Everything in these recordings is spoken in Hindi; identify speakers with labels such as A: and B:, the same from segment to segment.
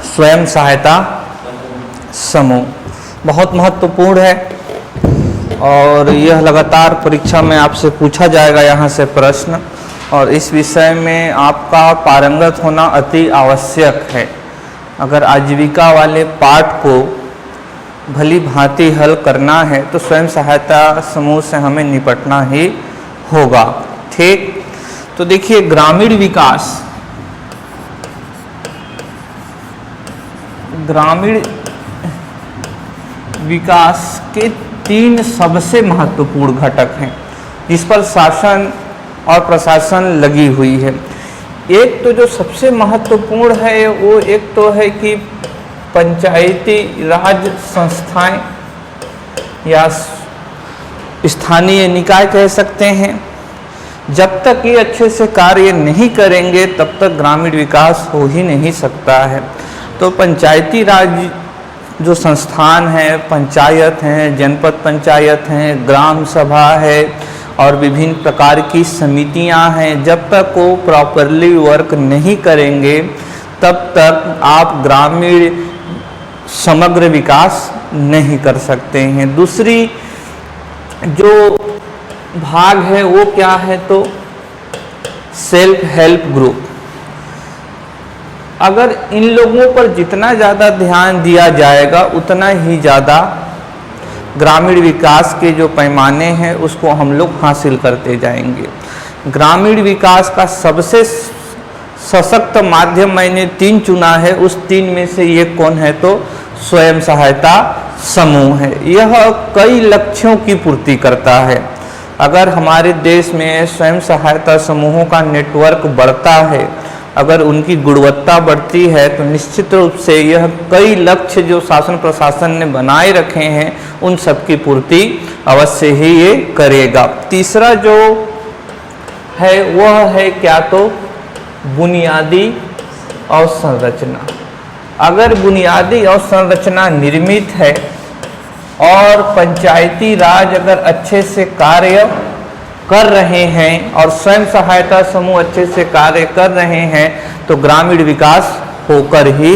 A: स्वयं सहायता समूह बहुत महत्वपूर्ण है और यह लगातार परीक्षा में आपसे पूछा जाएगा यहाँ से प्रश्न, और इस विषय में आपका पारंगत होना अति आवश्यक है। अगर आजीविका वाले पाठ को भली भांति हल करना है तो स्वयं सहायता समूह से हमें निपटना ही होगा। ठीक, तो देखिए ग्रामीण विकास के 3 सबसे महत्वपूर्ण घटक हैं जिस पर शासन और प्रशासन लगी हुई है। एक तो जो सबसे महत्वपूर्ण है वो एक तो है कि पंचायती राज संस्थाएं या स्थानीय निकाय कह सकते हैं, जब तक ये अच्छे से कार्य नहीं करेंगे तब तक ग्रामीण विकास हो ही नहीं सकता है। तो पंचायती राज जो संस्थान है, पंचायत हैं, जनपद पंचायत हैं, ग्राम सभा है और विभिन्न प्रकार की समितियां हैं, जब तक वो प्रॉपरली वर्क नहीं करेंगे तब तक आप ग्रामीण समग्र विकास नहीं कर सकते हैं। दूसरी जो भाग है वो क्या है, तो सेल्फ हेल्प ग्रुप। अगर इन लोगों पर जितना ज़्यादा ध्यान दिया जाएगा उतना ही ज़्यादा ग्रामीण विकास के जो पैमाने हैं उसको हम लोग हासिल करते जाएंगे। ग्रामीण विकास का सबसे सशक्त माध्यम मैंने 3 चुना है, उस 3 में से ये कौन है, तो स्वयं सहायता समूह है। यह कई लक्ष्यों की पूर्ति करता है। अगर हमारे देश में स्वयं सहायता समूहों का नेटवर्क बढ़ता है, अगर उनकी गुणवत्ता बढ़ती है तो निश्चित रूप से यह कई लक्ष्य जो शासन प्रशासन ने बनाए रखे हैं उन सब की पूर्ति अवश्य ही ये करेगा। तीसरा जो है वह है क्या, तो बुनियादी अवसंरचना। अगर बुनियादी अवसंरचना निर्मित है और पंचायती राज अगर अच्छे से कार्य कर रहे हैं और स्वयं सहायता समूह अच्छे से कार्य कर रहे हैं तो ग्रामीण विकास होकर ही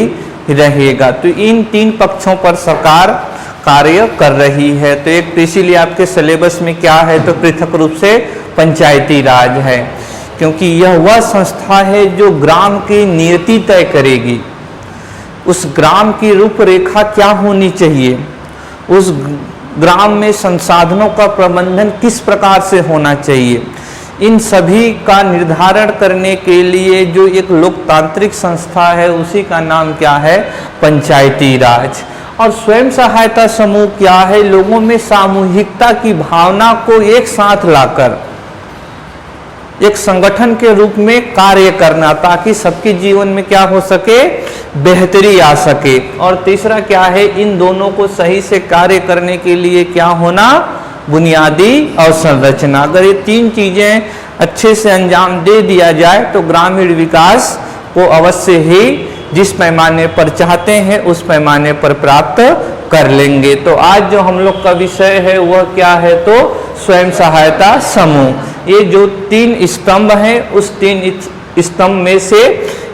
A: रहेगा। तो इन 3 पक्षों पर सरकार कार्य कर रही है। तो एक तो इसीलिए आपके सिलेबस में क्या है, तो पृथक रूप से पंचायती राज है, क्योंकि यह वह संस्था है जो ग्राम की नीति तय करेगी। उस ग्राम की रूपरेखा क्या होनी चाहिए, उस ग्राम में संसाधनों का प्रबंधन किस प्रकार से होना चाहिए, इन सभी का निर्धारण करने के लिए जो एक लोकतांत्रिक संस्था है उसी का नाम क्या है, पंचायती राज। और स्वयं सहायता समूह क्या है, लोगों में सामूहिकता की भावना को एक साथ लाकर एक संगठन के रूप में कार्य करना ताकि सबके जीवन में क्या हो सके, बेहतरी आ सके। और तीसरा क्या है, इन दोनों को सही से कार्य करने के लिए क्या होना, बुनियादी अवसंरचना। अगर ये 3 चीजें अच्छे से अंजाम दे दिया जाए तो ग्रामीण विकास को अवश्य ही जिस पैमाने पर चाहते हैं उस पैमाने पर प्राप्त कर लेंगे। तो आज जो हम लोग का विषय है वह क्या है, तो स्वयं सहायता समूह। ये जो 3 स्तंभ हैं उस 3 स्तंभ में से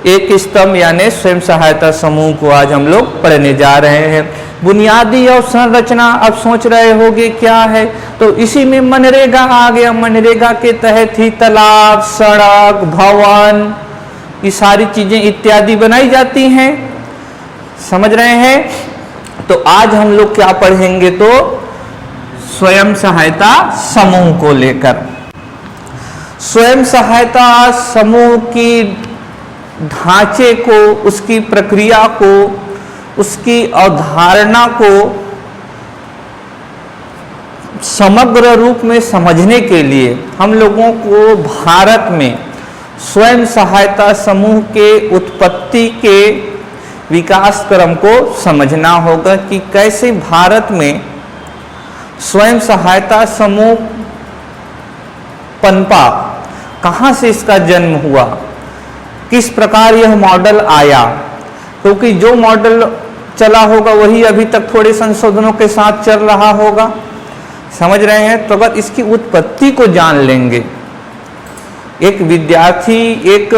A: एक स्तंभ यानी स्वयं सहायता समूह को आज हम लोग पढ़ने जा रहे हैं। बुनियादी अवसंरचना, अब सोच रहे होंगे क्या है, तो इसी में मनरेगा आ गया। मनरेगा के तहत ही तालाब, सड़क, भवन, ये सारी चीजें इत्यादि बनाई जाती हैं। समझ रहे हैं? तो आज हम लोग क्या पढ़ेंगे, तो स्वयं सहायता समूह को लेकर। स्वयं सहायता समूह की ढांचे को, उसकी प्रक्रिया को, उसकी अवधारणा को समग्र रूप में समझने के लिए हम लोगों को भारत में स्वयं सहायता समूह के उत्पत्ति के विकास क्रम को समझना होगा कि कैसे भारत में स्वयं सहायता समूह पनपा, कहाँ से इसका जन्म हुआ, किस प्रकार यह मॉडल आया। क्योंकि जो मॉडल चला होगा वही अभी तक थोड़े संशोधनों के साथ चल रहा होगा। समझ रहे हैं? तो अगर इसकी उत्पत्ति को जान लेंगे, एक विद्यार्थी एक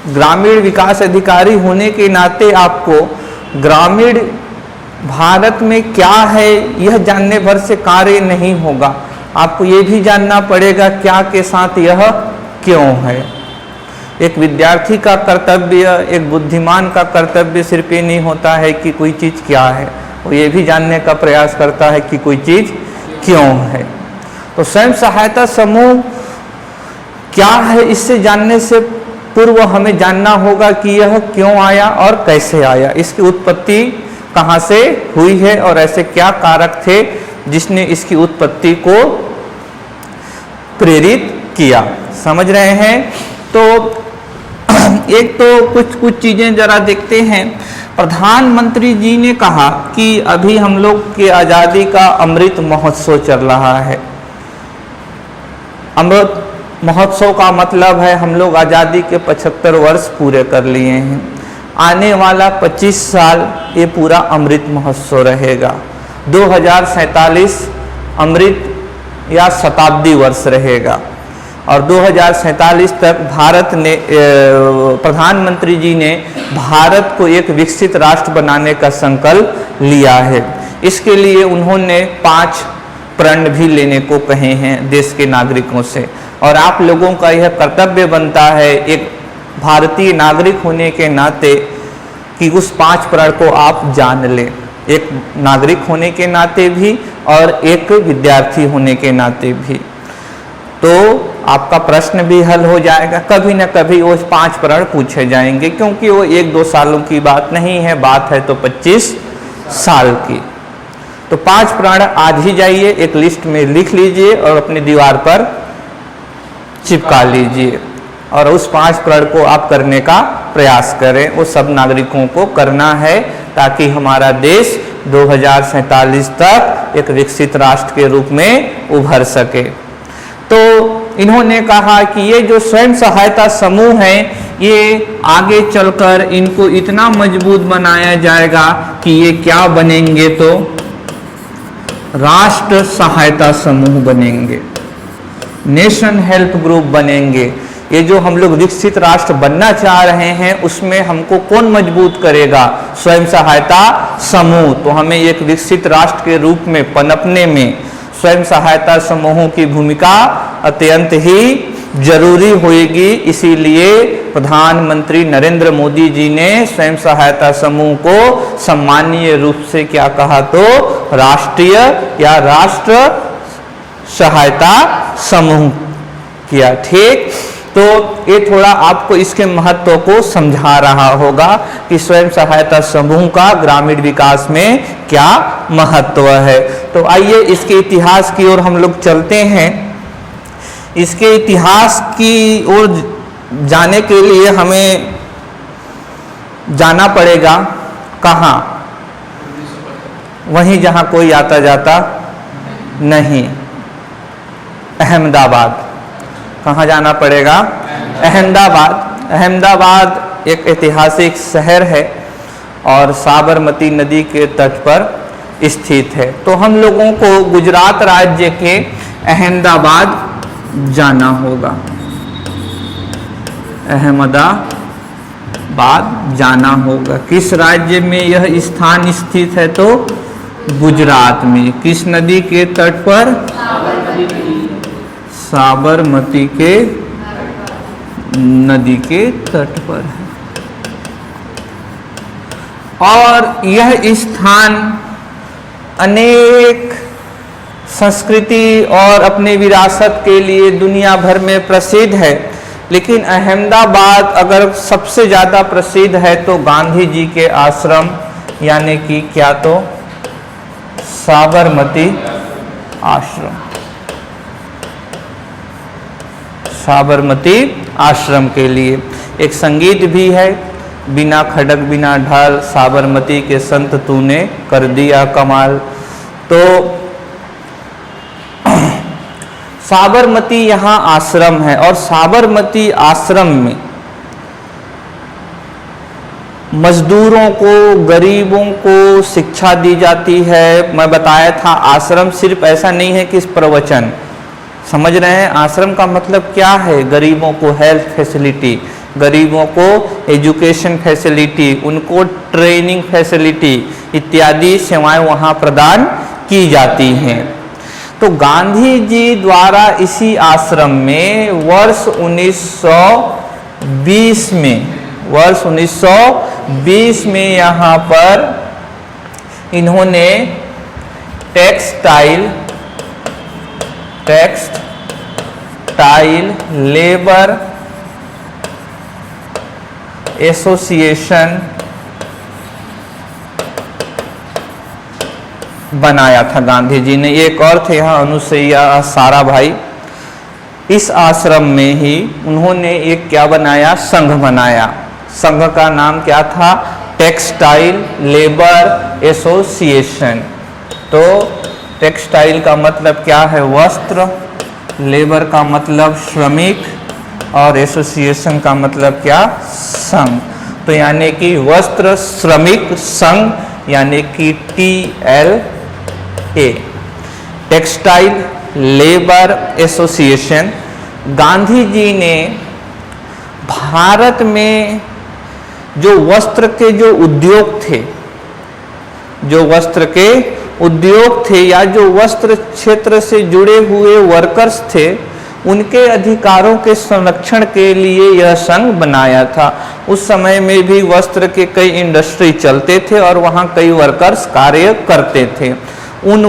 A: ग्रामीण विकास अधिकारी होने के नाते आपको ग्रामीण भारत में क्या है यह जानने भर से कार्य नहीं होगा, आपको ये भी जानना पड़ेगा क्या के साथ यह क्यों है। एक विद्यार्थी का कर्तव्य, एक बुद्धिमान का कर्तव्य सिर्फ ये नहीं होता है कि कोई चीज़ क्या है, वो ये भी जानने का प्रयास करता है कि कोई चीज़ क्यों है। तो स्वयं सहायता समूह क्या है, इससे जानने से पूर्व हमें जानना होगा कि यह क्यों आया और कैसे आया, इसकी उत्पत्ति कहाँ से हुई है और ऐसे क्या कारक थे जिसने इसकी उत्पत्ति को प्रेरित किया। समझ रहे हैं? तो एक तो कुछ चीज़ें जरा देखते हैं। प्रधानमंत्री जी ने कहा कि अभी हम लोग के आज़ादी का अमृत महोत्सव चल रहा है। अमृत महोत्सव का मतलब है हम लोग आज़ादी के 75 वर्ष पूरे कर लिए हैं। आने वाला 25 साल ये पूरा अमृत महोत्सव रहेगा। 2047 अमृत या शताब्दी वर्ष रहेगा और 2047 तक भारत ने प्रधानमंत्री जी ने भारत को एक विकसित राष्ट्र बनाने का संकल्प लिया है। इसके लिए उन्होंने 5 प्रण भी लेने को कहे हैं देश के नागरिकों से, और आप लोगों का यह कर्तव्य बनता है एक भारतीय नागरिक होने के नाते कि उस 5 प्रण को आप जान लें, एक नागरिक होने के नाते भी और एक विद्यार्थी होने के नाते भी। तो आपका प्रश्न भी हल हो जाएगा, कभी न कभी वो 5 प्रण पूछे जाएंगे, क्योंकि वो 1-2 सालों की बात नहीं है, बात है तो 25 साल की। तो 5 प्रण आज ही जाइए एक लिस्ट में लिख लीजिए और अपनी दीवार पर चिपका लीजिए, और उस 5 प्रण को आप करने का प्रयास करें। वो सब नागरिकों को करना है ताकि हमारा देश 2047 तक एक विकसित राष्ट्र के रूप में उभर सके। तो इन्होंने कहा कि ये जो स्वयं सहायता समूह हैं ये आगे चलकर इनको इतना मजबूत बनाया जाएगा कि ये क्या बनेंगे, तो राष्ट्र सहायता समूह बनेंगे, नेशन हेल्प ग्रुप बनेंगे। ये जो हम लोग विकसित राष्ट्र बनना चाह रहे हैं उसमें हमको कौन मजबूत करेगा? स्वयं सहायता समूह। तो हमें एक विकसित राष्ट्र के रूप में पनपने में स्वयं सहायता समूहों की भूमिका अत्यंत ही जरूरी होगी। इसीलिए प्रधानमंत्री नरेंद्र मोदी जी ने स्वयं सहायता समूह को सम्मानीय रूप से क्या कहा, तो राष्ट्रीय या राष्ट्र सहायता समूह किया। ठीक, तो ये थोड़ा आपको इसके महत्व को समझा रहा होगा कि स्वयं सहायता समूह का ग्रामीण विकास में क्या महत्व है। तो आइए इसके इतिहास की ओर हम लोग चलते हैं। इसके इतिहास की ओर जाने के लिए हमें जाना पड़ेगा कहाँ? वहीं जहाँ कोई आता जाता नहीं, अहमदाबाद। कहाँ जाना पड़ेगा? अहमदाबाद। अहमदाबाद एक ऐतिहासिक शहर है और साबरमती नदी के तट पर स्थित है। तो हम लोगों को गुजरात राज्य के अहमदाबाद जाना होगा, अहमदाबाद जाना होगा। किस राज्य में यह स्थान स्थित है? तो गुजरात में। किस नदी के तट पर? साबरमती के नदी के तट पर है। और यह स्थान अनेक संस्कृति और अपने विरासत के लिए दुनिया भर में प्रसिद्ध है, लेकिन अहमदाबाद अगर सबसे ज़्यादा प्रसिद्ध है तो गांधी जी के आश्रम, यानी कि क्या, तो साबरमती आश्रम। साबरमती आश्रम के लिए एक संगीत भी है, बिना खड़क बिना ढाल साबरमती के संत तूने कर दिया कमाल। तो साबरमती यहाँ आश्रम है और साबरमती आश्रम में मजदूरों को, गरीबों को शिक्षा दी जाती है। मैं बताया था आश्रम सिर्फ ऐसा नहीं है कि प्रवचन, समझ रहे हैं? आश्रम का मतलब क्या है? गरीबों को हेल्थ फैसिलिटी, गरीबों को एजुकेशन फैसिलिटी, उनको ट्रेनिंग फैसिलिटी इत्यादि सेवाएं वहाँ प्रदान की जाती हैं। तो गांधी जी द्वारा इसी आश्रम में वर्ष 1920 में यहाँ पर इन्होंने टेक्सटाइल लेबर एसोसिएशन बनाया था गांधी जी ने। एक और थे यहाँ अनुसैया साराभाई। इस आश्रम में ही उन्होंने एक क्या बनाया, संघ बनाया। संघ का नाम क्या था, टेक्सटाइल लेबर एसोसिएशन। तो टेक्सटाइल का मतलब क्या है, वस्त्र, लेबर का मतलब श्रमिक, और एसोसिएशन का मतलब क्या, संघ। तो यानी कि वस्त्र श्रमिक संघ, यानी कि TLA, textile labour association. Gandhi ji ने भारत में जो वस्त्र के जो उद्योग थे, या जो वस्त्र क्षेत्र से जुड़े हुए वर्कर्स थे, उनके अधिकारों के संरक्षण के लिए यह संघ बनाया था। उस समय में भी वस्त्र के कई इंडस्ट्री चलते थे और वहाँ कई वर्कर्स कार्य करते थे। उन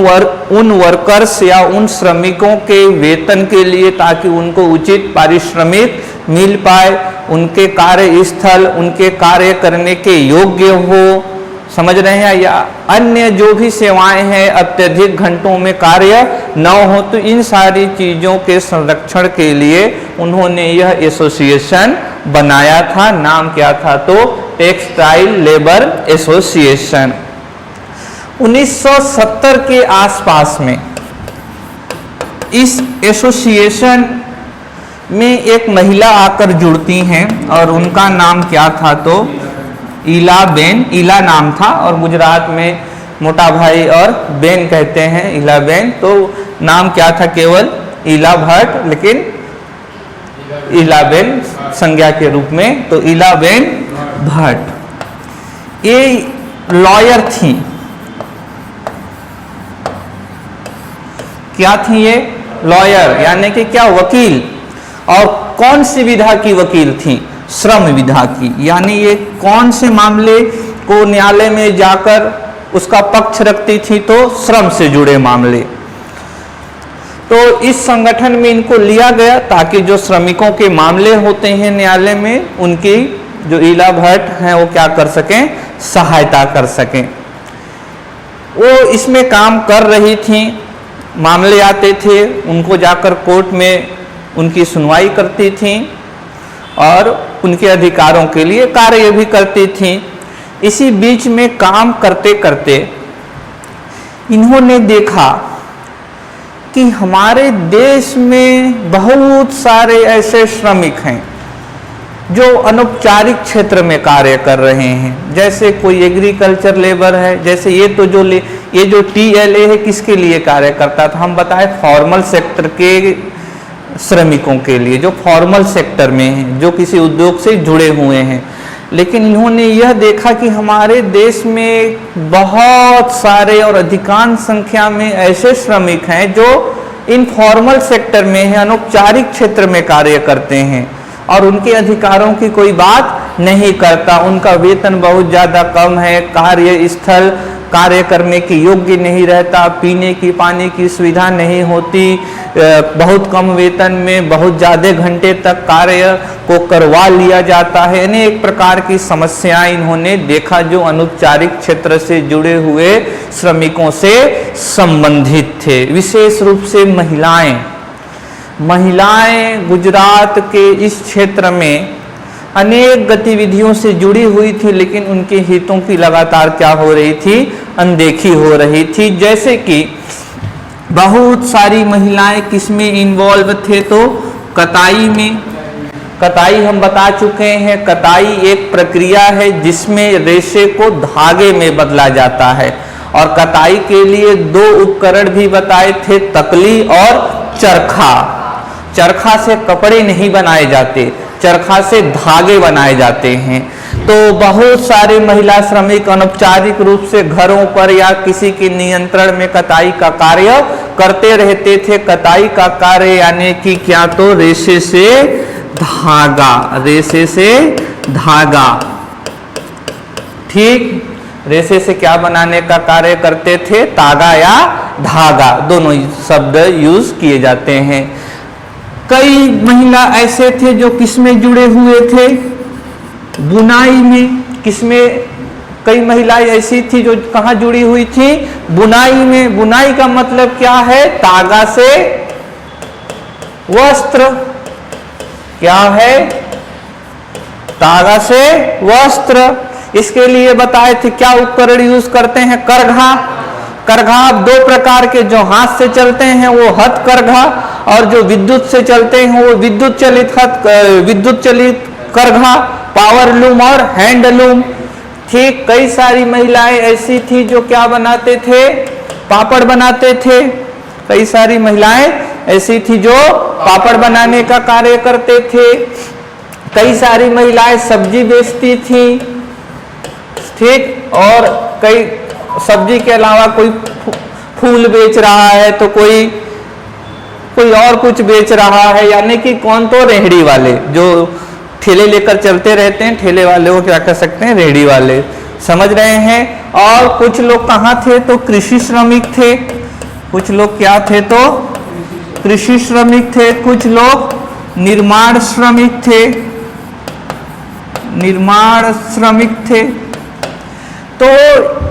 A: वर्कर्स या उन श्रमिकों के वेतन के लिए, ताकि उनको उचित पारिश्रमिक मिल पाए, उनके कार्यस्थल उनके कार्य करने के योग्य हो, समझ रहे हैं, या अन्य जो भी सेवाएं हैं अत्यधिक घंटों में कार्य न हो, तो इन सारी चीज़ों के संरक्षण के लिए उन्होंने यह एसोसिएशन बनाया था। नाम क्या था, तो टेक्सटाइल लेबर एसोसिएशन। 1970 के आसपास में इस एसोसिएशन में एक महिला आकर जुड़ती हैं और उनका नाम क्या था, तो इलाबेन, इला नाम था, और गुजरात में मोटा भाई और बेन कहते हैं, इलाबेन। तो नाम क्या था, केवल इला भट्ट, लेकिन इलाबेन संज्ञा के रूप में, तो इलाबेन भट्ट। ये लॉयर थी। क्या थी ये, लॉयर, यानी कि क्या, वकील। और कौन सी विधा की वकील थी, श्रम विधा की। यानी ये कौन से मामले को न्यायालय में जाकर उसका पक्ष रखती थी, तो श्रम से जुड़े मामले। तो इस संगठन में इनको लिया गया ताकि जो श्रमिकों के मामले होते हैं न्यायालय में, उनकी जो इला भट्ट हैं वो क्या कर सकें, सहायता कर सकें। वो इसमें काम कर रही थी, मामले आते थे, उनको जाकर कोर्ट में उनकी सुनवाई करती थी और उनके अधिकारों के लिए कार्य भी करती थी। इसी बीच में काम करते करते इन्होंने देखा कि हमारे देश में बहुत सारे ऐसे श्रमिक हैं जो अनौपचारिक क्षेत्र में कार्य कर रहे हैं। जैसे कोई एग्रीकल्चर लेबर है, जैसे ये जो TLA है किसके लिए कार्य करता था, हम बताएं, फॉर्मल सेक्टर के श्रमिकों के लिए, जो फॉर्मल सेक्टर में हैं, जो किसी उद्योग से जुड़े हुए हैं। लेकिन इन्होंने यह देखा कि हमारे देश में बहुत सारे और अधिकांश संख्या में ऐसे श्रमिक हैं जो इनफॉर्मल सेक्टर में हैं, अनौपचारिक क्षेत्र में कार्य करते हैं, और उनके अधिकारों की कोई बात नहीं करता। उनका वेतन बहुत ज़्यादा कम है, कार्यस्थल कार्य करने के योग्य नहीं रहता, पीने की पानी की सुविधा नहीं होती, बहुत कम वेतन में बहुत ज़्यादा घंटे तक कार्य को करवा लिया जाता है। अनेक प्रकार की समस्याएं इन्होंने देखा जो अनौपचारिक क्षेत्र से जुड़े हुए श्रमिकों से संबंधित थे। विशेष रूप से महिलाएं गुजरात के इस क्षेत्र में अनेक गतिविधियों से जुड़ी हुई थी, लेकिन उनके हितों की लगातार क्या हो रही थी, अनदेखी हो रही थी। जैसे कि बहुत सारी महिलाएं किसमें इन्वॉल्व थे, तो कताई में। कताई हम बता चुके हैं, कताई एक प्रक्रिया है जिसमें रेशे को धागे में बदला जाता है, और कताई के लिए दो उपकरण भी बताए थे, तकली और चरखा। चरखा से कपड़े नहीं बनाए जाते, चरखा से धागे बनाए जाते हैं। तो बहुत सारे महिला श्रमिक अनौपचारिक रूप से घरों पर या किसी के नियंत्रण में कताई का कार्य करते रहते थे। कताई का कार्य यानी कि क्या, तो रेशे से धागा, रेशे से धागा, ठीक, रेशे से क्या बनाने का कार्य करते थे, तागा या धागा, दोनों शब्द यूज किए जाते हैं। कई महिला ऐसे थे जो किसमें जुड़े हुए थे, बुनाई में। किसमें, कई महिलाएं ऐसी थी जो कहाँ जुड़ी हुई थी, बुनाई में। बुनाई का मतलब क्या है, तागा से वस्त्र, क्या है, तागा से वस्त्र। इसके लिए बताए थे क्या उपकरण यूज करते हैं, करघा। करघा दो प्रकार के, जो हाथ से चलते हैं वो हथकरघा, और जो विद्युत से चलते हैं वो विद्युत चलित करघा, पावर लूम और हैंडलूम। ठीक, कई सारी महिलाएं ऐसी थी जो क्या बनाते थे, पापड़ बनाते थे। कई सारी महिलाएं ऐसी थी जो पापड़ बनाने का कार्य करते थे। कई सारी महिलाएं सब्जी बेचती थी, ठीक, और कई सब्जी के अलावा कोई फूल बेच रहा है, तो कोई और कुछ बेच रहा है, यानी कि कौन, तो रेहड़ी वाले, जो ठेले लेकर चलते रहते हैं, ठेले वाले को क्या कह सकते हैं, रेहड़ी वाले, समझ रहे हैं। और कुछ लोग कहाँ थे, तो कृषि श्रमिक थे। कुछ लोग क्या थे, तो कृषि श्रमिक थे। कुछ लोग निर्माण श्रमिक थे, निर्माण श्रमिक थे। तो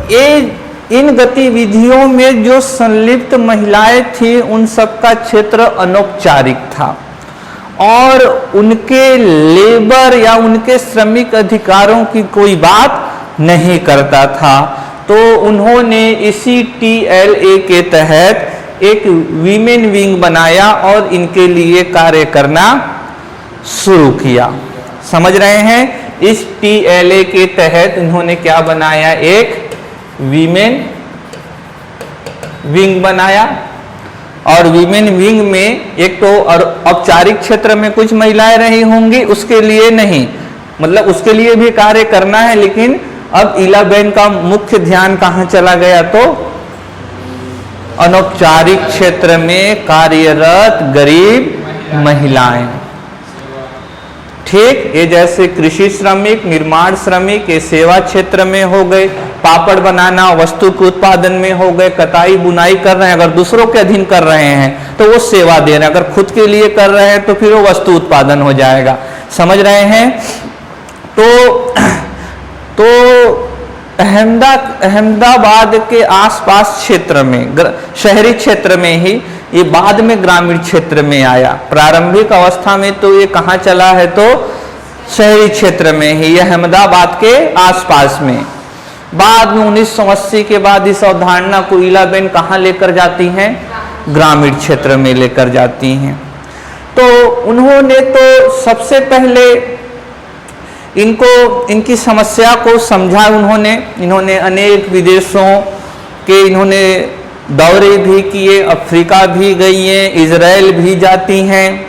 A: ये इन गतिविधियों में जो संलिप्त महिलाएं थी उन सबका क्षेत्र अनौपचारिक था, और उनके लेबर या उनके श्रमिक अधिकारों की कोई बात नहीं करता था। तो उन्होंने इसी TLA के तहत एक वीमेन विंग बनाया और इनके लिए कार्य करना शुरू किया। समझ रहे हैं, इस TLA के तहत इन्होंने क्या बनाया, एक वीमेन विंग बनाया। और वीमेन विंग में एक तो औपचारिक क्षेत्र में कुछ महिलाएं रही होंगी, उसके लिए नहीं, मतलब उसके लिए भी कार्य करना है, लेकिन अब इलाबेन का मुख्य ध्यान कहाँ चला गया, तो अनौपचारिक क्षेत्र में कार्यरत गरीब महिलाएं। ठीक, ये जैसे कृषि श्रमिक, निर्माण श्रमिक, ये सेवा क्षेत्र में हो गए, पापड़ बनाना वस्तु के उत्पादन में हो गए, कताई बुनाई कर रहे हैं, अगर दूसरों के अधीन कर रहे हैं तो वो सेवा दे रहे हैं, अगर खुद के लिए कर रहे हैं तो फिर वो वस्तु उत्पादन हो जाएगा। समझ रहे हैं। तो अहमदाबाद के आसपास क्षेत्र में, शहरी क्षेत्र में ही, ये बाद में ग्रामीण क्षेत्र में आया। प्रारंभिक अवस्था में तो ये कहाँ चला है, तो शहरी क्षेत्र में ही, ये अहमदाबाद के आसपास में। बाद में 1980 के बाद इस अवधारणा को इलाबेन कहाँ लेकर जाती हैं, ग्रामीण क्षेत्र में लेकर जाती हैं। तो उन्होंने तो सबसे पहले इनकी समस्या को समझा। इन्होंने अनेक विदेशों के इन्होंने दौरे भी किए, अफ्रीका भी गई हैं, इजराइल भी जाती हैं,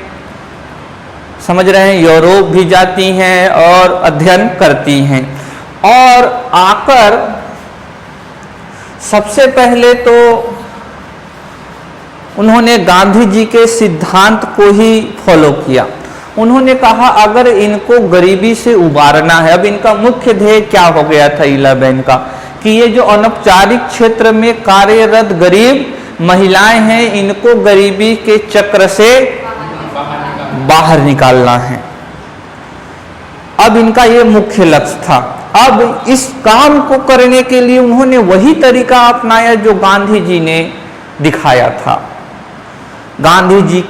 A: समझ रहे हैं, यूरोप भी जाती हैं और अध्ययन करती हैं। और आकर सबसे पहले तो उन्होंने गांधी जी के सिद्धांत को ही फॉलो किया। उन्होंने कहा अगर इनको गरीबी से उबारना है, अब इनका मुख्य ध्येय क्या हो गया था इलाबेन का, कि ये जो अनौपचारिक क्षेत्र में कार्यरत गरीब महिलाएं हैं, इनको गरीबी के चक्र से बाहर निकालना है। अब इनका ये मुख्य लक्ष्य था। अब इस काम को करने के लिए उन्होंने वही तरीका अपनाया जो गांधी जी ने दिखाया था। गांधी जी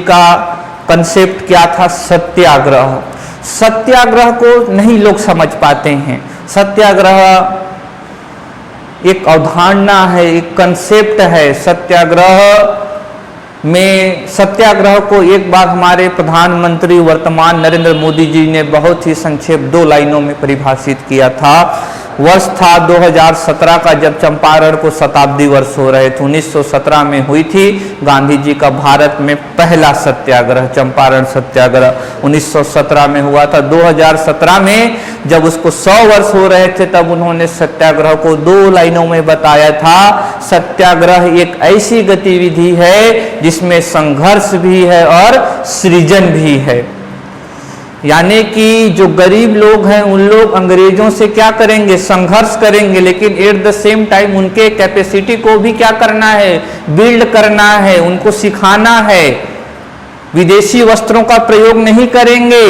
A: का कंसेप्ट क्या था, सत्याग्रह। सत्याग्रह को नहीं लोग समझ पाते हैं। सत्याग्रह एक अवधारणा है, एक कंसेप्ट है। सत्याग्रह को एक बार हमारे प्रधानमंत्री वर्तमान नरेंद्र मोदी जी ने बहुत ही संक्षेप 2 लाइनों में परिभाषित किया था वर्ष था 2017 का, जब चंपारण को शताब्दी वर्ष हो रहे थे। 1917 में हुई थी गांधी जी का भारत में पहला सत्याग्रह, चंपारण सत्याग्रह 1917 में हुआ था। 2017 में जब उसको 100 वर्ष हो रहे थे तब उन्होंने सत्याग्रह को 2 लाइनों में बताया था। सत्याग्रह एक ऐसी गतिविधि है जिसमें संघर्ष भी है और सृजन भी है। यानी कि जो गरीब लोग हैं उन लोग अंग्रेजों से क्या करेंगे, संघर्ष करेंगे, लेकिन एट द सेम टाइम उनके कैपेसिटी को भी क्या करना है, बिल्ड करना है, उनको सिखाना है। विदेशी वस्त्रों का प्रयोग नहीं करेंगे,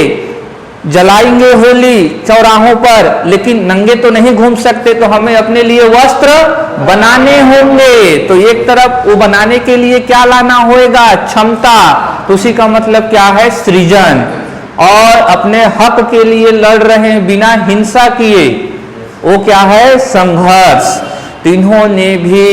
A: जलाएंगे होली चौराहों पर, लेकिन नंगे तो नहीं घूम सकते, तो हमें अपने लिए वस्त्र बनाने होंगे। तो एक तरफ वो बनाने के लिए क्या लाना होगा, क्षमता, तो उसी का मतलब क्या है, सृजन। और अपने हक के लिए लड़ रहे हैं बिना हिंसा किए, वो क्या है, संघर्ष। तो इन्होंने भी,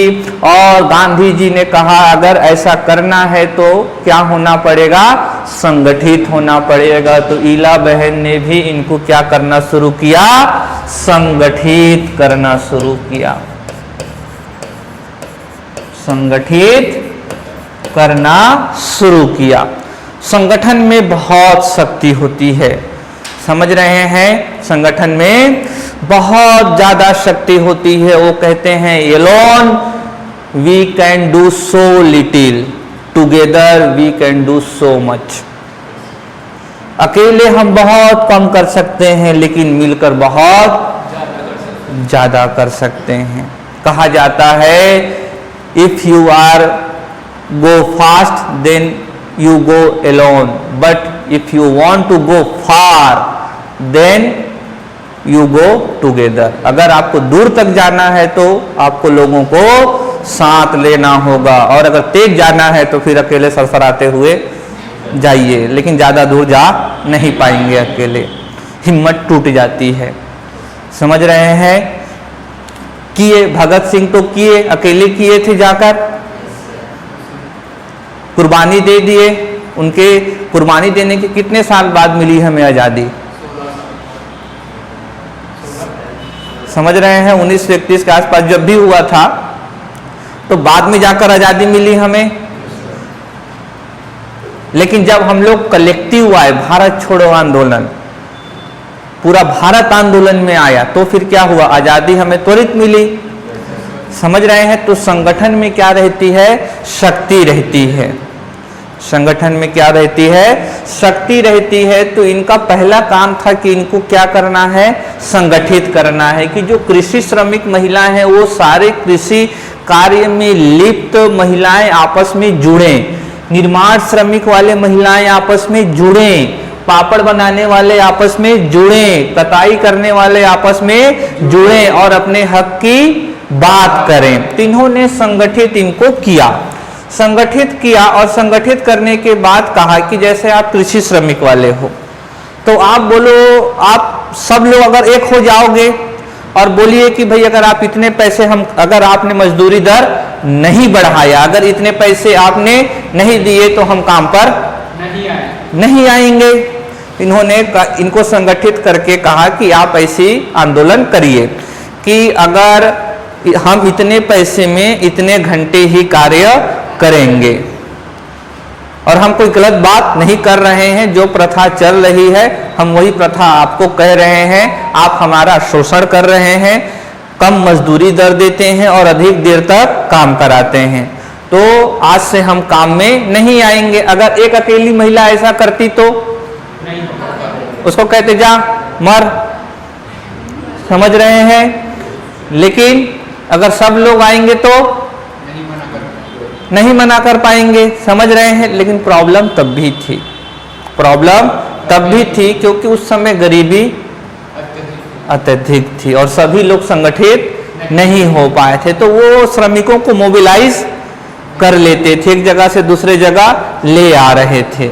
A: और गांधी जी ने कहा अगर ऐसा करना है तो क्या होना पड़ेगा, संगठित होना पड़ेगा। तो ईला बहन ने भी इनको क्या करना शुरू किया, संगठित करना शुरू किया, संगठित करना शुरू किया। संगठन में बहुत शक्ति होती है, समझ रहे हैं, संगठन में बहुत ज्यादा शक्ति होती है। वो कहते हैं alone we can do so little, together we can do so much. अकेले हम बहुत कम कर सकते हैं, लेकिन मिलकर बहुत ज्यादा कर सकते हैं। कहा जाता है if you are go fast then you go alone, but if you want to go far then you go together। अगर आपको दूर तक जाना है तो आपको लोगों को साथ लेना होगा, और अगर तेज जाना है तो फिर अकेले सरसराते हुए जाइए, लेकिन ज्यादा दूर जा नहीं पाएंगे अकेले, हिम्मत टूट जाती है। समझ रहे हैं, किए भगत सिंह तो किए, अकेले किए थे, जाकर कुर्बानी दे दिए। उनके कुर्बानी देने के कितने साल बाद मिली हमें आजादी, समझ रहे हैं, 1931 के आसपास जब भी हुआ था, तो बाद में जाकर आजादी मिली हमें। लेकिन जब हम लोग कलेक्टिव आए, भारत छोड़ो आंदोलन, पूरा भारत आंदोलन में आया, तो फिर क्या हुआ, आजादी हमें त्वरित मिली। समझ रहे हैं, तो संगठन में क्या रहती है, शक्ति रहती है। संगठन में क्या रहती है, शक्ति रहती है। तो इनका पहला काम था कि इनको क्या करना है, संगठित करना है, कि जो कृषि श्रमिक महिलाएं हैं वो सारे कृषि कार्य में लिप्त महिलाएं आपस में जुड़ें, निर्माण श्रमिक वाले महिलाएं आपस में जुड़ें, पापड़ बनाने वाले आपस में जुड़ें, कटाई करने वाले आपस में जुड़ें और अपने हक की बात करें। तो इन्होंने संगठित इनको किया, संगठित किया, और संगठित करने के बाद कहा कि जैसे आप कृषि श्रमिक वाले हो, तो आप बोलो, आप सब लोग अगर एक हो जाओगे और बोलिए कि भाई अगर आप इतने पैसे, हम अगर आपने मजदूरी दर नहीं बढ़ाया, अगर इतने पैसे आपने नहीं दिए तो हम काम पर नहीं आएंगे। इन्होंने इनको संगठित करके कहा कि आप ऐसी आंदोलन करिए कि अगर हम इतने पैसे में इतने घंटे ही कार्य करेंगे, और हम कोई गलत बात नहीं कर रहे हैं, जो प्रथा चल रही है हम वही प्रथा आपको कह रहे हैं, आप हमारा शोषण कर रहे हैं, कम मजदूरी दर देते हैं और अधिक देर तक काम कराते हैं, तो आज से हम काम में नहीं आएंगे। अगर एक अकेली महिला ऐसा करती तो उसको कहते जा मर, समझ रहे हैं। लेकिन अगर सब लोग आएंगे तो नहीं मना कर पाएंगे, समझ रहे हैं। लेकिन प्रॉब्लम तब भी थी, प्रॉब्लम तब भी थी, क्योंकि उस समय गरीबी अत्यधिक थी और सभी लोग संगठित नहीं हो पाए थे। तो वो श्रमिकों को मोबिलाइज कर लेते थे, एक जगह से दूसरे जगह ले आ रहे थे,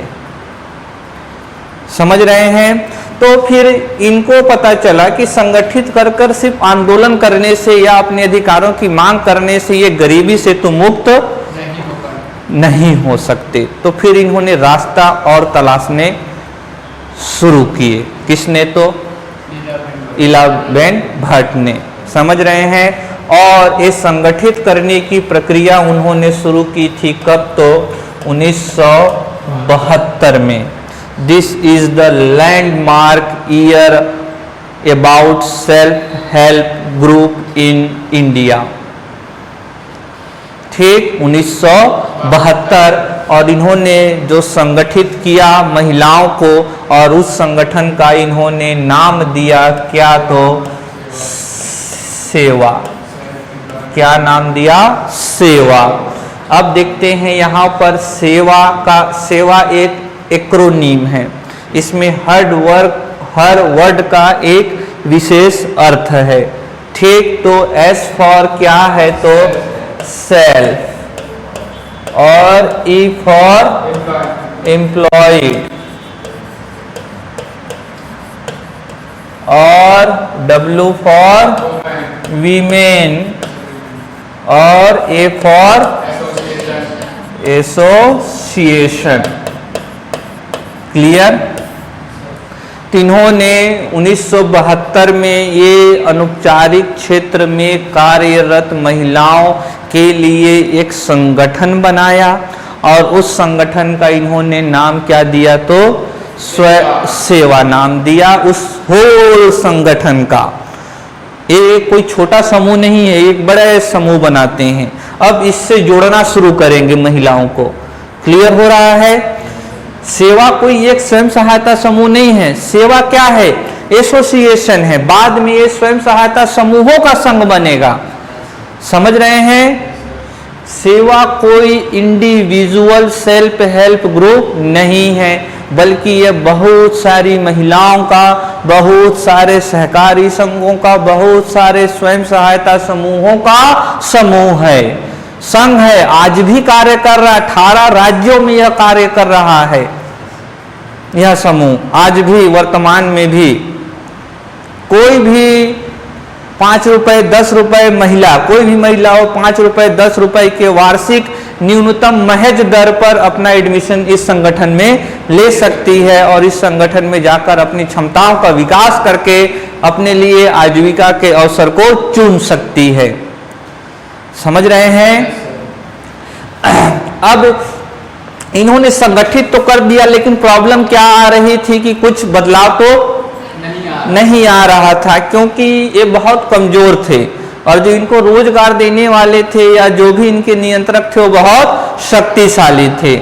A: समझ रहे हैं। तो फिर इनको पता चला कि संगठित कर कर सिर्फ आंदोलन करने से या अपने अधिकारों की मांग करने से ये गरीबी से तो मुक्त नहीं हो सकते। तो फिर इन्होंने रास्ता और तलाशने शुरू किए। किसने? तो ईलाबेन भट्ट ने। समझ रहे हैं। और ये संगठित करने की प्रक्रिया उन्होंने शुरू की थी कब? तो 1972 में। This is the landmark year about self help group in India. ठीक, 1972। और इन्होंने जो संगठित किया महिलाओं को, और उस संगठन का इन्होंने नाम दिया क्या? तो सेवा। क्या नाम दिया? सेवा। अब देखते हैं यहाँ पर सेवा एक एक्रोनीम है, इसमें हर वर्ड का एक विशेष अर्थ है। ठीक, तो एस फॉर क्या है? तो सेल्फ, और ई फॉर एम्प्लॉयड, और डब्ल्यू फॉर वीमेन, और ए फॉर एसोसिएशन। क्लियर? इन्होंने 1972 में ये अनौपचारिक क्षेत्र में कार्यरत महिलाओं के लिए एक संगठन बनाया, और उस संगठन का इन्होंने नाम क्या दिया? तो सेवा नाम दिया उस होल संगठन का। ये कोई छोटा समूह नहीं है, एक बड़े समूह बनाते हैं। अब इससे जोड़ना शुरू करेंगे महिलाओं को। क्लियर हो रहा है? सेवा कोई एक स्वयं सहायता समूह नहीं है। सेवा क्या है? एसोसिएशन है। बाद में ये स्वयं सहायता समूहों का संघ बनेगा। समझ रहे हैं? सेवा कोई इंडिविजुअल सेल्फ हेल्प ग्रुप नहीं है, बल्कि ये बहुत सारी महिलाओं का, बहुत सारे सहकारी संघों का, बहुत सारे स्वयं सहायता समूहों का समूह है, संघ है। आज भी कार्य कर रहा है, 18 राज्यों में यह कार्य कर रहा है। यह समूह आज भी वर्तमान में भी कोई भी 5 रुपए 10 रुपए महिला, कोई भी महिला हो 5 रुपए 10 रुपए के वार्षिक न्यूनतम महज दर पर अपना एडमिशन इस संगठन में ले सकती है, और इस संगठन में जाकर अपनी क्षमताओं का विकास करके अपने लिए आजीविका के अवसर को चुन सकती है। समझ रहे हैं? अब इन्होंने संगठित तो कर दिया, लेकिन प्रॉब्लम क्या आ रही थी कि कुछ बदलाव तो नहीं आ रहा था, क्योंकि ये बहुत कमजोर थे, और जो इनको रोजगार देने वाले थे या जो भी इनके नियंत्रक थे वो बहुत शक्तिशाली थे।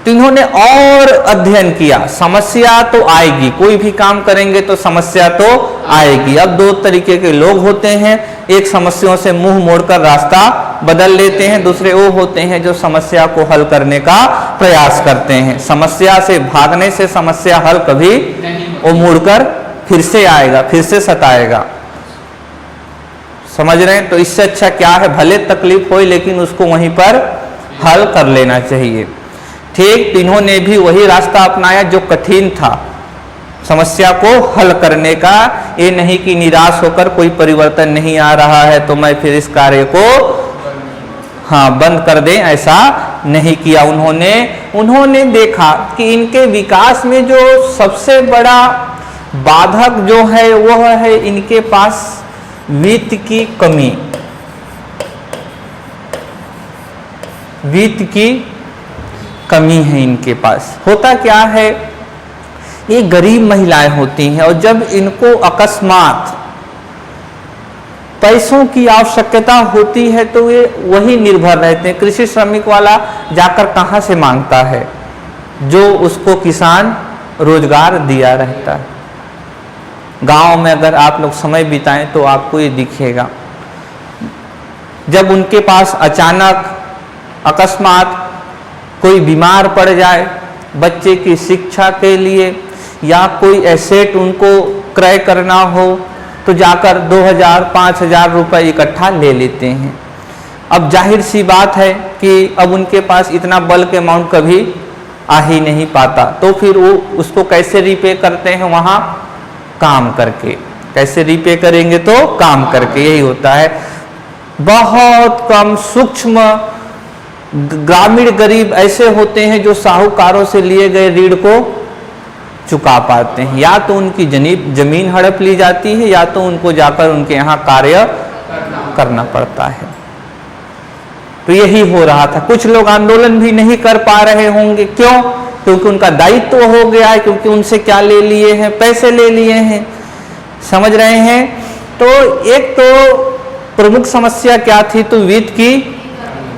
A: तो इन्होंने और अध्ययन किया। समस्या तो आएगी, कोई भी काम करेंगे तो समस्या तो आएगी। अब दो तरीके के लोग होते हैं, एक समस्याओं से मुंह मोड़कर रास्ता बदल लेते हैं, दूसरे वो होते हैं जो समस्या को हल करने का प्रयास करते हैं। समस्या से भागने से समस्या हल कभी वो मुड़कर फिर से आएगा, फिर से सताएगा। समझ रहे हैं? तो इससे अच्छा क्या है, भले तकलीफ हो लेकिन उसको वहीं पर हल कर लेना चाहिए। ठीक, इन्होंने भी वही रास्ता अपनाया जो कठिन था, समस्या को हल करने का। ये नहीं कि निराश होकर कोई परिवर्तन नहीं आ रहा है तो मैं फिर इस कार्य को बंद कर दें, ऐसा नहीं किया उन्होंने देखा कि इनके विकास में जो सबसे बड़ा बाधक जो है वह है इनके पास वित्त की कमी। वित्त की कमी है इनके पास। होता क्या है, ये गरीब महिलाएं होती हैं, और जब इनको अकस्मात पैसों की आवश्यकता होती है तो ये वही निर्भर रहते हैं। कृषि श्रमिक वाला जाकर कहाँ से मांगता है, जो उसको किसान रोजगार दिया रहता है। गांव में अगर आप लोग समय बिताएं तो आपको ये दिखेगा, जब उनके पास अचानक अकस्मात कोई बीमार पड़ जाए बच्चे की शिक्षा के लिए, या कोई एसेट उनको क्रय करना हो, तो जाकर 2000-5000 रुपए इकट्ठा ले लेते हैं। अब जाहिर सी बात है कि अब उनके पास इतना बल्क अमाउंट कभी आ ही नहीं पाता, तो फिर वो उसको कैसे रीपे करते हैं, वहाँ काम करके। कैसे रीपे करेंगे, तो काम करके। यही होता है। बहुत कम सूक्ष्म ग्रामीण गरीब ऐसे होते हैं जो साहूकारों से लिए गए ऋण को चुका पाते हैं। या तो उनकी जमीन हड़प ली जाती है या तो उनको जाकर उनके यहाँ कार्य करना पड़ता है। तो यही हो रहा था। कुछ लोग आंदोलन भी नहीं कर पा रहे होंगे, क्यों? क्योंकि उनका दायित्व हो गया है, क्योंकि उनसे क्या ले लिए हैं, पैसे ले लिए हैं। समझ रहे हैं? तो एक तो प्रमुख समस्या क्या थी? तो वित्त की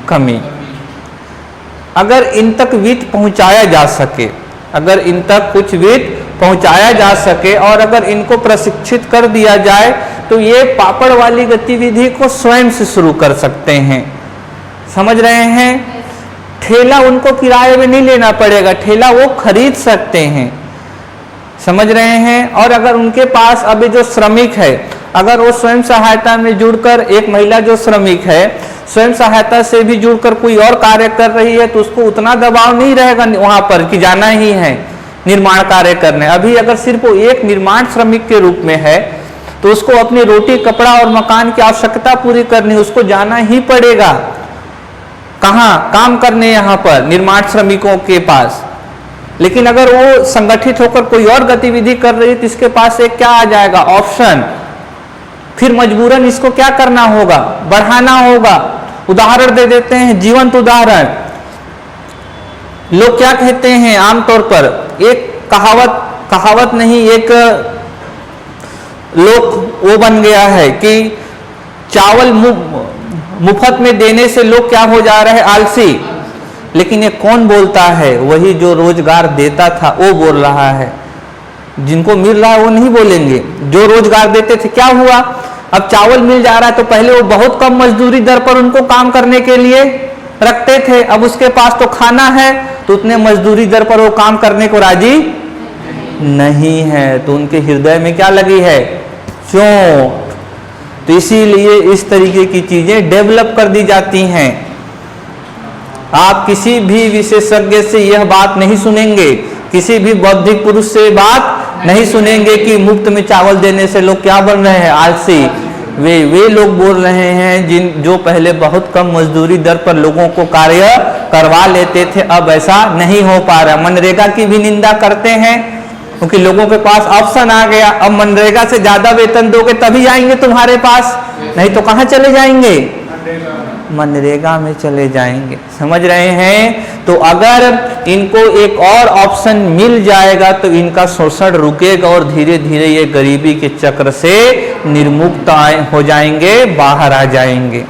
A: कमी। अगर इन तक वित्त पहुंचाया जा सके, अगर इन तक कुछ वित्त पहुंचाया जा सके और अगर इनको प्रशिक्षित कर दिया जाए तो ये पापड़ वाली गतिविधि को स्वयं से शुरू कर सकते हैं। समझ रहे हैं? ठेला उनको किराए में नहीं लेना पड़ेगा, ठेला वो खरीद सकते हैं। समझ रहे हैं? और अगर उनके पास अभी जो श्रमिक है, अगर वो स्वयं सहायता में जुड़कर, एक महिला जो श्रमिक है स्वयं सहायता से भी जुड़कर कोई और कार्य कर रही है तो उसको उतना दबाव नहीं रहेगा वहां पर कि जाना ही है निर्माण कार्य करने। अभी अगर सिर्फ वो एक निर्माण श्रमिक के रूप में है तो उसको अपनी रोटी कपड़ा और मकान की आवश्यकता पूरी करनी, उसको जाना ही पड़ेगा। कहाँ? काम करने, यहाँ पर निर्माण श्रमिकों के पास। लेकिन अगर वो संगठित होकर कोई और गतिविधि कर रही है तो इसके पास एक क्या आ जाएगा? ऑप्शन। फिर मजबूरन इसको क्या करना होगा? बढ़ाना होगा। उदाहरण दे देते हैं, जीवंत उदाहरण। लोग क्या कहते हैं आमतौर पर, एक कहावत नहीं, एक लोक वो बन गया है कि चावल मुफ्त में देने से लोग क्या हो जा रहे हैं? आलसी। लेकिन ये कौन बोलता है? वही जो रोजगार देता था वो बोल रहा है। जिनको मिल रहा है वो नहीं बोलेंगे। जो रोजगार देते थे, क्या हुआ? अब चावल मिल जा रहा है तो पहले वो बहुत कम मजदूरी दर पर उनको काम करने के लिए रखते थे, अब उसके पास तो खाना है तो उतने मजदूरी दर पर वो काम करने को राजी नहीं है। तो उनके हृदय में क्या लगी है? चोट। तो इसीलिए इस तरीके की चीजें डेवलप कर दी जाती हैं। आप किसी भी विशेषज्ञ से यह बात नहीं सुनेंगे, किसी भी बौद्धिक पुरुष से बात नहीं सुनेंगे कि मुफ्त में चावल देने से लोग क्या बन रहे हैं? आलसी। वे लोग बोल रहे हैं जो पहले बहुत कम मजदूरी दर पर लोगों को कार्य करवा लेते थे, अब ऐसा नहीं हो पा रहा। मनरेगा की भी निंदा करते हैं क्योंकि लोगों के पास ऑप्शन आ गया। अब मनरेगा से ज्यादा वेतन दोगे तभी आएंगे तुम्हारे पास, नहीं तो कहां चले जाएंगे? मनरेगा में चले जाएंगे। समझ रहे हैं? तो अगर इनको एक और ऑप्शन मिल जाएगा तो इनका शोषण रुकेगा और धीरे धीरे ये गरीबी के चक्र से निर्मुक्त हो जाएंगे, बाहर आ जाएंगे।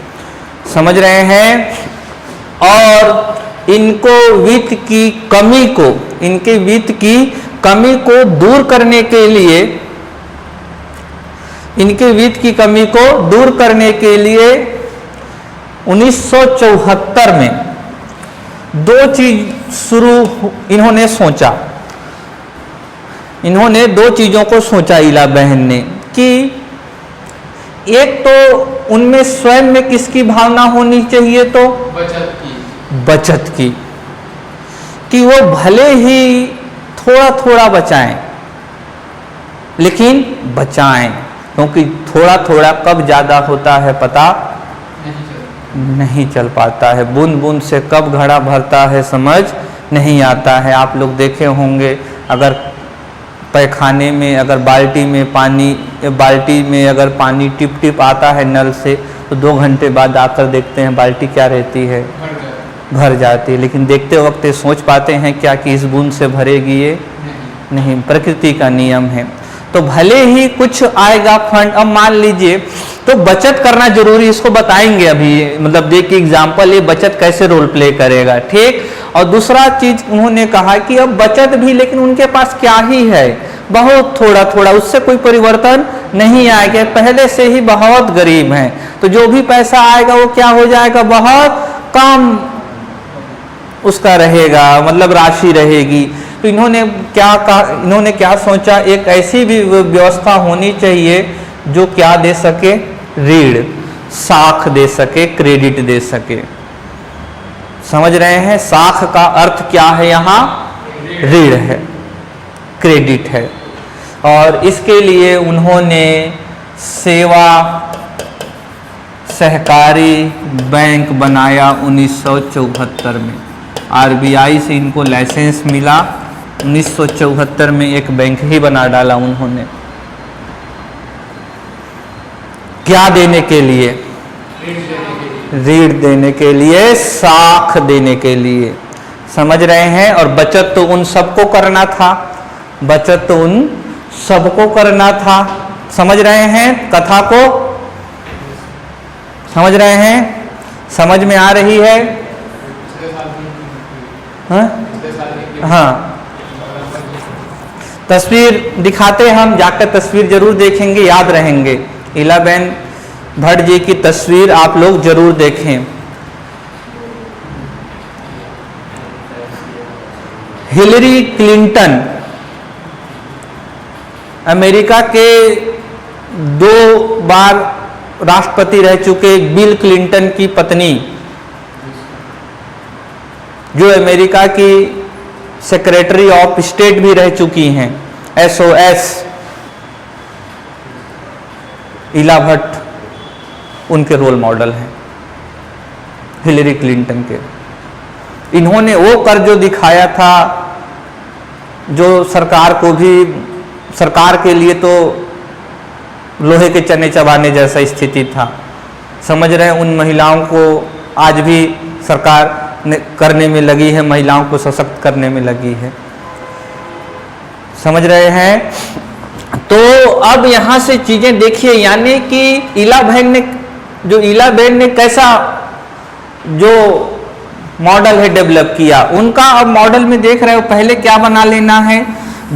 A: समझ रहे हैं? और इनको वित्त की कमी को, इनके वित्त की कमी को दूर करने के लिए, इनके वित्त की कमी को दूर करने के लिए 1974 में दो चीज शुरू इन्होंने सोचा। इन्होंने दो चीजों को सोचा इला बहन ने कि एक तो उनमें स्वयं में किसकी भावना होनी चाहिए? तो बचत की कि वो भले ही थोड़ा थोड़ा बचाएं लेकिन बचाएं, क्योंकि थोड़ा थोड़ा कब ज्यादा होता है पता नहीं चल पाता है। बूंद बूंद से कब घड़ा भरता है समझ नहीं आता है। आप लोग देखे होंगे, अगर पैखाने में अगर बाल्टी में अगर पानी टिप टिप आता है नल से तो 2 घंटे बाद आकर देखते हैं बाल्टी क्या रहती है? भर जाती है। लेकिन देखते वक्त सोच पाते हैं क्या कि इस बूंद से भरेगी? ये नहीं, प्रकृति का नियम है। तो भले ही कुछ आएगा फंड, अब मान लीजिए, तो बचत करना जरूरी, इसको बताएंगे अभी, मतलब देखिए एग्जाम्पल ये बचत कैसे रोल प्ले करेगा, ठीक। और दूसरा चीज उन्होंने कहा कि अब बचत भी, लेकिन उनके पास क्या ही है, बहुत थोड़ा थोड़ा, उससे कोई परिवर्तन नहीं आएगा, पहले से ही बहुत गरीब हैं, तो जो भी पैसा आएगा वो क्या हो जाएगा, बहुत कम उसका रहेगा, मतलब राशि रहेगी। तो इन्होंने क्या कहा, इन्होंने क्या सोचा, एक ऐसी भी व्यवस्था होनी चाहिए जो क्या दे सके, ऋण, साख दे सके, क्रेडिट दे सके। समझ रहे हैं, साख का अर्थ क्या है, यहाँ ऋण है, क्रेडिट है। और इसके लिए उन्होंने सेवा सहकारी बैंक बनाया 1974 में। आरबीआई से इनको लाइसेंस मिला 1974 में एक बैंक ही बना डाला उन्होंने। क्या देने के लिए? ऋण देने के लिए, साख देने के लिए। समझ रहे हैं? और बचत तो उन सबको करना था, बचत तो उन सबको करना था। समझ रहे हैं कथा को? समझ रहे हैं? समझ में आ रही है? हाँ, तस्वीर दिखाते, हम जाकर तस्वीर जरूर देखेंगे, याद रहेंगे। इलाबेन भट्ट जी की तस्वीर आप लोग जरूर देखें। हिलरी क्लिंटन, अमेरिका के 2 बार राष्ट्रपति रह चुके बिल क्लिंटन की पत्नी, जो अमेरिका की सेक्रेटरी ऑफ स्टेट भी रह चुकी हैं, SOS, इला भट्ट उनके रोल मॉडल हैं, हिलरी क्लिंटन के। इन्होंने वो कर जो दिखाया था, जो सरकार को भी, सरकार के लिए तो लोहे के चने चबाने जैसा स्थिति था। समझ रहे हैं? उन महिलाओं को आज भी सरकार करने में लगी है, महिलाओं को सशक्त करने में लगी है। समझ रहे हैं? तो अब यहां से चीजें देखिए, यानी कि इलाबेन ने कैसा जो मॉडल है डेवलप किया, उनका अब मॉडल में देख रहे हो। पहले क्या बना लेना है?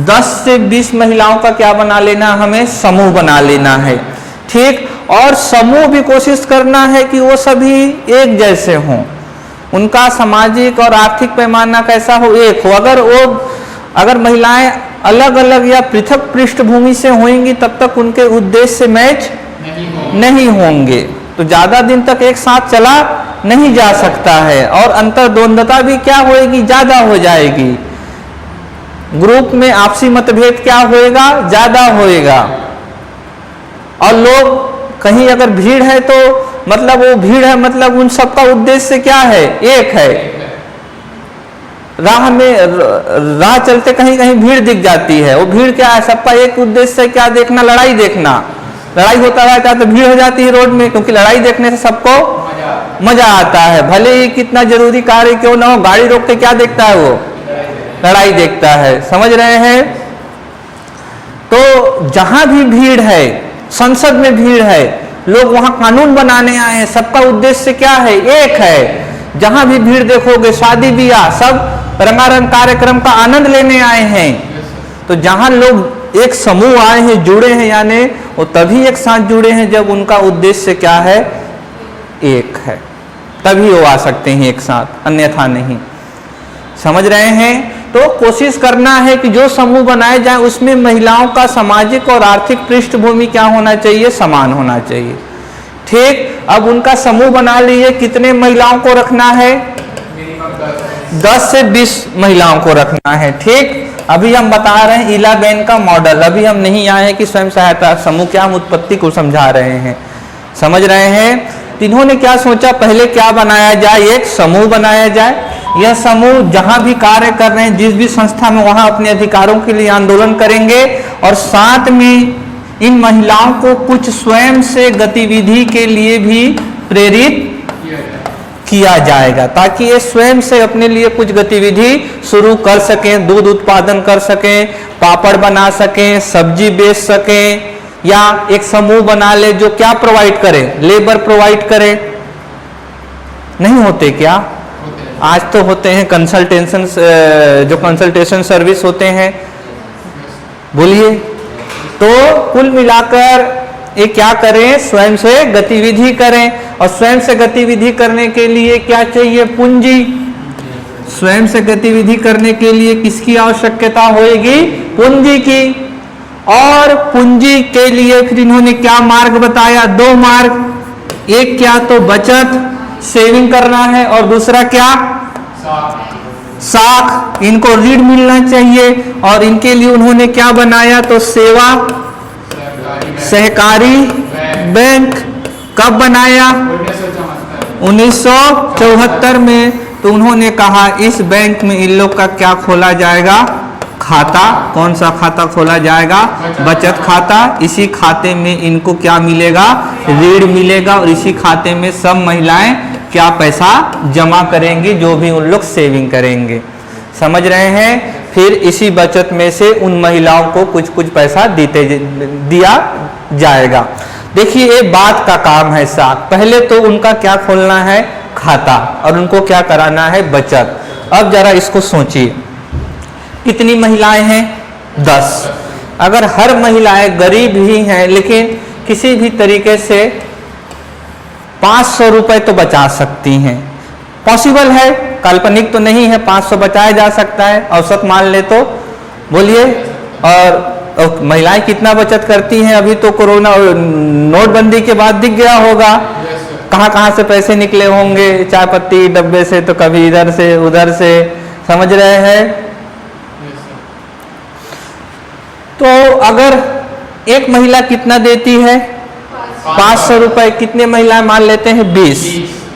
A: 10 से 20 महिलाओं का क्या बना लेना, हमें समूह बना लेना है, ठीक। और समूह भी कोशिश करना है कि वो सभी एक जैसे हों, उनका सामाजिक और आर्थिक पैमाना कैसा हो, एक हो। अगर महिलाएं अलग अलग या पृथक पृष्ठभूमि से होंगी, तब तक उनके उद्देश्य मैच नहीं होंगे, तो ज्यादा दिन तक एक साथ चला नहीं जा सकता है, और अंतर्द्वंदता भी क्या होएगी, ज्यादा हो जाएगी। ग्रुप में आपसी मतभेद क्या होएगा, ज्यादा होएगा। और लोग कहीं अगर भीड़ है तो मतलब वो भीड़ है, मतलब उन सबका उद्देश्य क्या है, एक है। राह चलते कहीं कहीं भीड़ दिख जाती है, वो भीड़ क्या है, सबका एक उद्देश्य है, क्या देखना, लड़ाई देखना। लड़ाई होता रहता है तो भीड़ हो जाती है रोड में, क्योंकि लड़ाई देखने से सबको मजा आता है। भले ही कितना जरूरी कार्य क्यों ना हो, गाड़ी रोक के क्या देखता है वो, लड़ाई देखता है। समझ रहे हैं? तो जहां भी भीड़ है, संसद में भीड़ है, लोग वहां कानून बनाने आए हैं, सबका उद्देश्य क्या है, एक है। जहां भी भीड़ देखोगे, शादी ब्याह, सब रंगारंग कार्यक्रम का आनंद लेने आए हैं। तो जहां लोग एक समूह आए हैं, जुड़े हैं, यानी वो तभी एक साथ जुड़े हैं जब उनका उद्देश्य क्या है, एक है, तभी वो आ सकते हैं एक साथ, अन्यथा नहीं। समझ रहे हैं? तो कोशिश करना है कि जो समूह बनाए जाए उसमें महिलाओं का सामाजिक और आर्थिक पृष्ठभूमि क्या होना चाहिए, समान होना चाहिए, ठीक। अब उनका समूह बना लिए, कितने महिलाओं को रखना है, 10 से 20 महिलाओं को रखना है, ठीक। अभी हम बता रहे हैं इलाबेन का मॉडल, अभी हम नहीं आए हैं कि स्वयं सहायता समूह क्या, हम उत्पत्ति को समझा रहे हैं। समझ रहे हैं? इन्होंने क्या सोचा, पहले क्या बनाया जाए, एक समूह बनाया जाए। यह समूह जहां भी कार्य कर रहे हैं, जिस भी संस्था में, वहां अपने अधिकारों के लिए आंदोलन करेंगे, और साथ में इन महिलाओं को कुछ स्वयं से गतिविधि के लिए भी प्रेरित किया जाएगा, ताकि ये स्वयं से अपने लिए कुछ गतिविधि शुरू कर सकें, दूध उत्पादन कर सकें, पापड़ बना सकें, सब्जी बेच सकें, या एक समूह बना ले जो क्या प्रोवाइड करे, लेबर प्रोवाइड करे। नहीं होते क्या? आज तो होते हैं कंसल्टेशन, जो कंसल्टेशन सर्विस होते हैं, बोलिए। तो कुल मिलाकर ये क्या करें, स्वयं से गतिविधि करें, और स्वयं से गतिविधि करने के लिए क्या चाहिए, पूंजी। स्वयं से गतिविधि करने के लिए किसकी आवश्यकता होगी, पूंजी की। और पूंजी के लिए फिर इन्होंने क्या मार्ग बताया, 2 मार्ग, एक क्या तो बचत, सेविंग करना है, और दूसरा क्या, साख, इनको ऋण मिलना चाहिए। और इनके लिए उन्होंने क्या बनाया, तो सेवा सहकारी बैंक। कब बनाया, 1974 में। तो उन्होंने कहा इस बैंक में इन लोग का क्या खोला जाएगा, खाता, कौन सा खाता खोला जाएगा? बचत खाता। इसी खाते में इनको क्या मिलेगा? ऋण मिलेगा। और इसी खाते में सब महिलाएं क्या पैसा जमा करेंगी, जो भी उन लोग सेविंग करेंगे। समझ रहे हैं? फिर इसी बचत में से उन महिलाओं को कुछ कुछ पैसा दिया जाएगा। देखिए ये बात का काम है साथ। पहले तो उनका क्या खोलना है? खाता, और उनको क्या कराना है? बचत। अब जरा इसको सोचिए, कितनी महिलाएं हैं? 10। अगर हर महिलाएं गरीब ही हैं लेकिन किसी भी तरीके से 500 रुपए तो बचा सकती हैं। पॉसिबल है, काल्पनिक तो नहीं है, 500 बचाया जा सकता है, औसत मान ले तो बोलिए। और महिलाएं कितना बचत करती हैं? अभी तो कोरोना नोटबंदी के बाद दिख गया होगा कहाँ कहाँ से पैसे निकले होंगे, चाय पत्ती डब्बे से, तो कभी इधर से उधर से। समझ रहे हैं? तो अगर एक महिला कितना देती है? 500 रुपए। कितने महिलाएं मान लेते हैं? 20।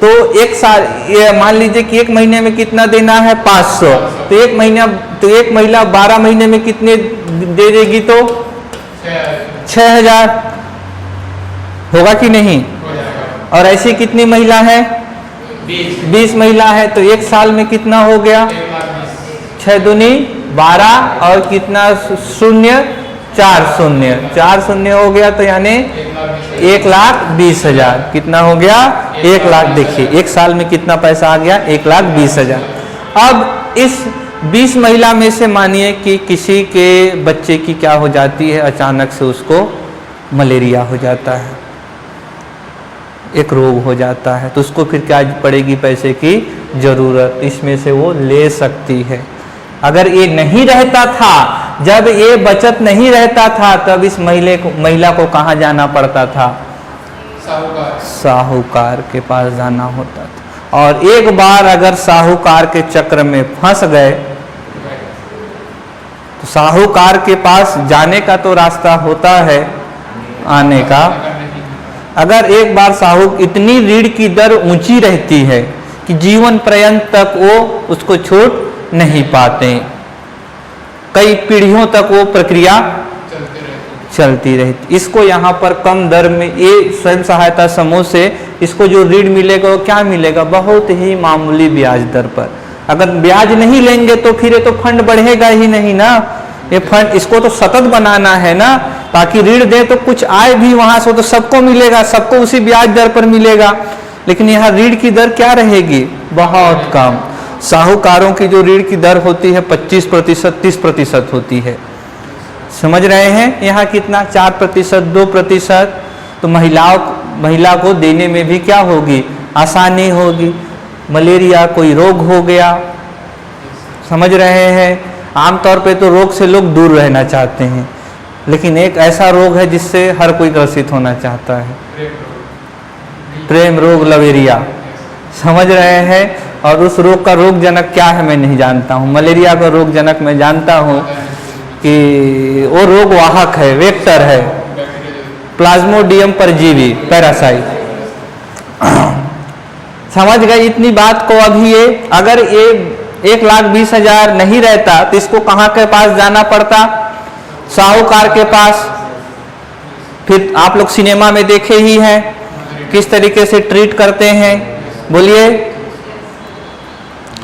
A: तो एक साल, ये मान लीजिए कि एक महीने में कितना देना है? 500। तो एक महिला 12 महीने में कितने दे देगी? तो 6000 होगा कि नहीं? और ऐसी कितनी महिला है? 20 महिला है। तो एक साल में कितना हो गया? 6 दूनी 12 और कितना शून्य? 4 शून्य, 4 शून्य हो गया। तो यानी 1,20,000। कितना हो गया? 1 लाख। देखिए एक साल में कितना पैसा आ गया? 1,20,000। अब इस 20 महिला में से मानिए कि किसी के बच्चे की क्या हो जाती है? अचानक से उसको मलेरिया हो जाता है, एक रोग हो जाता है, तो उसको फिर क्या पड़ेगी? पैसे की जरूरत। इसमें से वो ले सकती है। अगर ये नहीं रहता था, जब ये बचत नहीं रहता था, तब इस महिला को कहाँ जाना पड़ता था? साहूकार के पास जाना होता था। और एक बार अगर साहूकार के चक्र में फंस गए तो साहूकार के पास जाने का तो रास्ता होता है आने का। अगर एक बार इतनी ऋण की दर ऊंची रहती है कि जीवन पर्यंत तक वो उसको छूट नहीं पाते, कई पीढ़ियों तक वो प्रक्रिया चलती रहती। इसको यहाँ पर कम दर में ये स्वयं सहायता समूह से इसको जो ऋण मिलेगा वो क्या मिलेगा? बहुत ही मामूली ब्याज दर पर। अगर ब्याज नहीं लेंगे तो फिर ये तो फंड बढ़ेगा ही नहीं ना। ये फंड, इसको तो सतत बनाना है ना, ताकि ऋण दे तो कुछ आए भी वहां से, तो सबको मिलेगा, सबको उसी ब्याज दर पर मिलेगा। लेकिन यहाँ ऋण की दर क्या रहेगी? बहुत कम। साहूकारों की जो ऋण की दर होती है 25%, 30% होती है। समझ रहे हैं? यहाँ कितना? 4%, 2%। तो महिला को देने में भी क्या होगी? आसानी होगी। मलेरिया कोई रोग हो गया, समझ रहे हैं? आमतौर पे तो रोग से लोग दूर रहना चाहते हैं, लेकिन एक ऐसा रोग है जिससे हर कोई ग्रसित होना चाहता है, प्रेम रोग, लवेरिया। समझ रहे हैं? और उस रोग का रोग जनक क्या है मैं नहीं जानता हूँ। मलेरिया का रोग जनक मैं जानता हूँ कि वो रोग वाहक है, वेक्टर है, प्लाज्मोडियम परजीवी, पैरासाइट। समझ गए इतनी बात को? अभी ये अगर ये 1,20,000 नहीं रहता तो इसको कहाँ के पास जाना पड़ता? साहूकार के पास। फिर आप लोग सिनेमा में देखे ही हैं किस तरीके से ट्रीट करते हैं। बोलिए,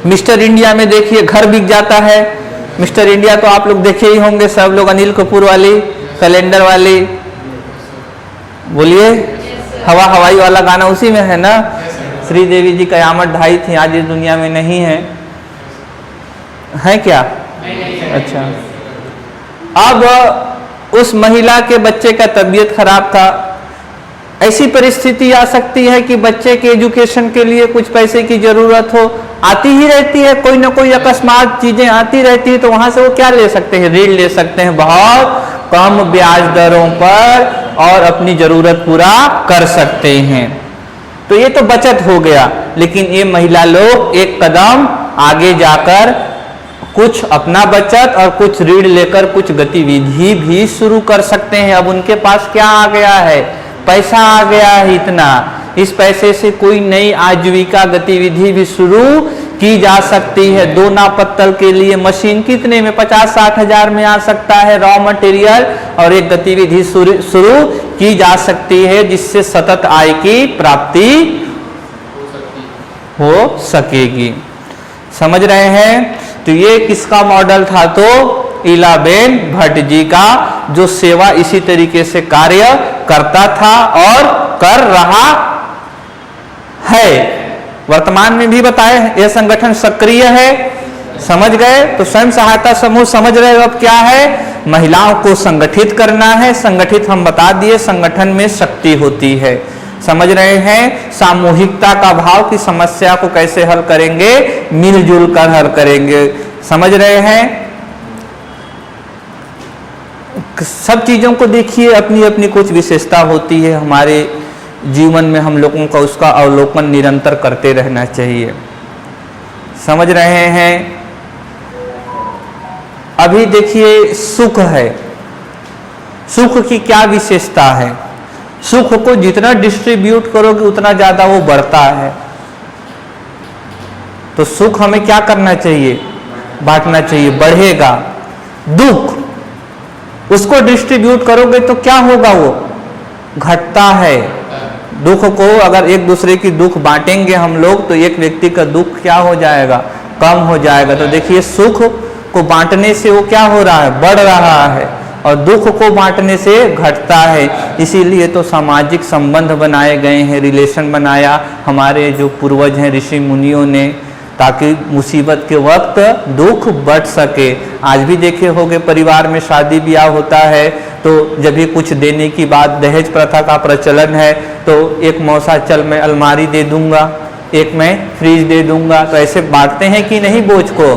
A: मिस्टर इंडिया में देखिए घर बिक जाता है। मिस्टर इंडिया तो आप लोग देखे ही होंगे सब लोग, अनिल कपूर वाली, कैलेंडर वाली। बोलिए, हवा हवाई वाला गाना उसी में है ना। श्रीदेवी जी कयामत ढाई थी, आज इस दुनिया में नहीं है क्या? अच्छा। अब उस महिला के बच्चे का तबीयत खराब था। ऐसी परिस्थिति आ सकती है कि बच्चे के एजुकेशन के लिए कुछ पैसे की जरूरत हो, आती ही रहती है, कोई ना कोई अकस्मात चीजें आती रहती है। तो वहां से वो क्या ले सकते हैं? ऋण ले सकते हैं बहुत कम ब्याज दरों पर, और अपनी जरूरत पूरा कर सकते हैं। तो ये तो बचत हो गया। लेकिन ये महिला लोग एक कदम आगे जाकर कुछ अपना बचत और कुछ ऋण लेकर कुछ गतिविधि भी शुरू कर सकते हैं। अब उनके पास क्या आ गया है? पैसा आ गया है इतना। इस पैसे से कोई नई आजीविका गतिविधि भी शुरू की जा सकती है। 2 नाव पत्तल के लिए मशीन कितने में 50-60 हजार में आ सकता है रॉ मटेरियल, और एक गतिविधि शुरू की जा सकती है जिससे सतत आय की प्राप्ति हो सकेगी। समझ रहे हैं? तो ये किसका मॉडल था? तो इलाबेन भट्ट जी का, जो सेवा इसी तरीके से कार्य करता था और कर रहा है। वर्तमान में भी बताए यह संगठन सक्रिय है। समझ गए? तो स्वयं सहायता समूह समझ रहे हो अब क्या है? महिलाओं को संगठित करना है। संगठित हम बता दिए, संगठन में शक्ति होती है। समझ रहे हैं? सामूहिकता का भाव की समस्या को कैसे हल करेंगे? मिलजुल कर हल करेंगे। समझ रहे हैं? सब चीजों को देखिए, अपनी अपनी कुछ विशेषता होती है। हमारे जीवन में हम लोगों का उसका अवलोकन निरंतर करते रहना चाहिए। समझ रहे हैं? अभी देखिए सुख है, सुख की क्या विशेषता है? सुख को जितना डिस्ट्रीब्यूट करोगे उतना ज्यादा वो बढ़ता है। तो सुख हमें क्या करना चाहिए? बांटना चाहिए, बढ़ेगा। दुख उसको डिस्ट्रीब्यूट करोगे तो क्या होगा? वो घटता है। दुख को अगर एक दूसरे की दुख बांटेंगे हम लोग तो एक व्यक्ति का दुख क्या हो जाएगा? कम हो जाएगा। तो देखिए सुख को बांटने से वो क्या हो रहा है? बढ़ रहा है, और दुख को बांटने से घटता है। इसीलिए तो सामाजिक संबंध बनाए गए हैं, रिलेशन बनाया हमारे जो पूर्वज हैं ऋषि मुनियों ने, ताकि मुसीबत के वक्त दुख बट सके। आज भी देखे होंगे परिवार में शादी ब्याह होता है तो जब भी कुछ देने की बात, दहेज प्रथा का प्रचलन है, तो एक मौसा चल मैं अलमारी दे दूंगा, एक मैं फ्रिज दे दूंगा। तो ऐसे बांटते हैं कि नहीं बोझ को?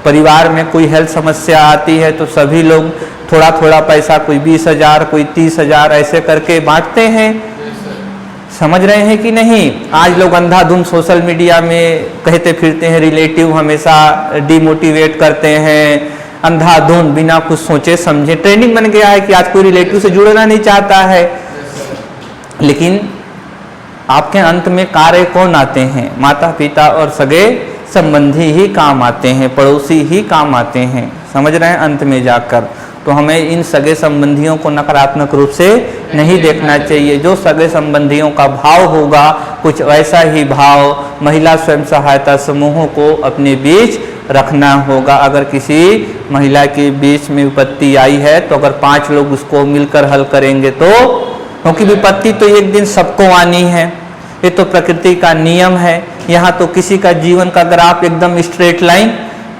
A: परिवार में कोई हेल्थ समस्या आती है तो सभी लोग थोड़ा थोड़ा पैसा, कोई 20,000 कोई 30,000 ऐसे करके बांटते हैं। समझ रहे हैं कि नहीं? आज लोग अंधाधुंध सोशल मीडिया में कहते फिरते हैं, रिलेटिव हमेशा डिमोटिवेट करते हैं, अंधाधुंध बिना कुछ सोचे समझे। ट्रेंडिंग बन गया है कि आज कोई रिलेटिव से जुड़ना नहीं चाहता है। लेकिन आपके अंत में कार्य कौन आते हैं? माता पिता और सगे संबंधी ही काम आते हैं, पड़ोसी ही काम आते हैं। समझ रहे हैं? अंत में जाकर तो हमें इन सगे संबंधियों को नकारात्मक रूप से नहीं देखना चाहिए। जो सगे संबंधियों का भाव होगा कुछ वैसा ही भाव महिला स्वयं सहायता समूहों को अपने बीच रखना होगा। अगर किसी महिला के बीच में विपत्ति आई है तो अगर 5 लोग उसको मिलकर हल करेंगे तो, क्योंकि विपत्ति तो एक दिन सबको आनी है, ये तो प्रकृति का नियम है। यहाँ तो किसी का जीवन का ग्राफ एकदम स्ट्रेट लाइन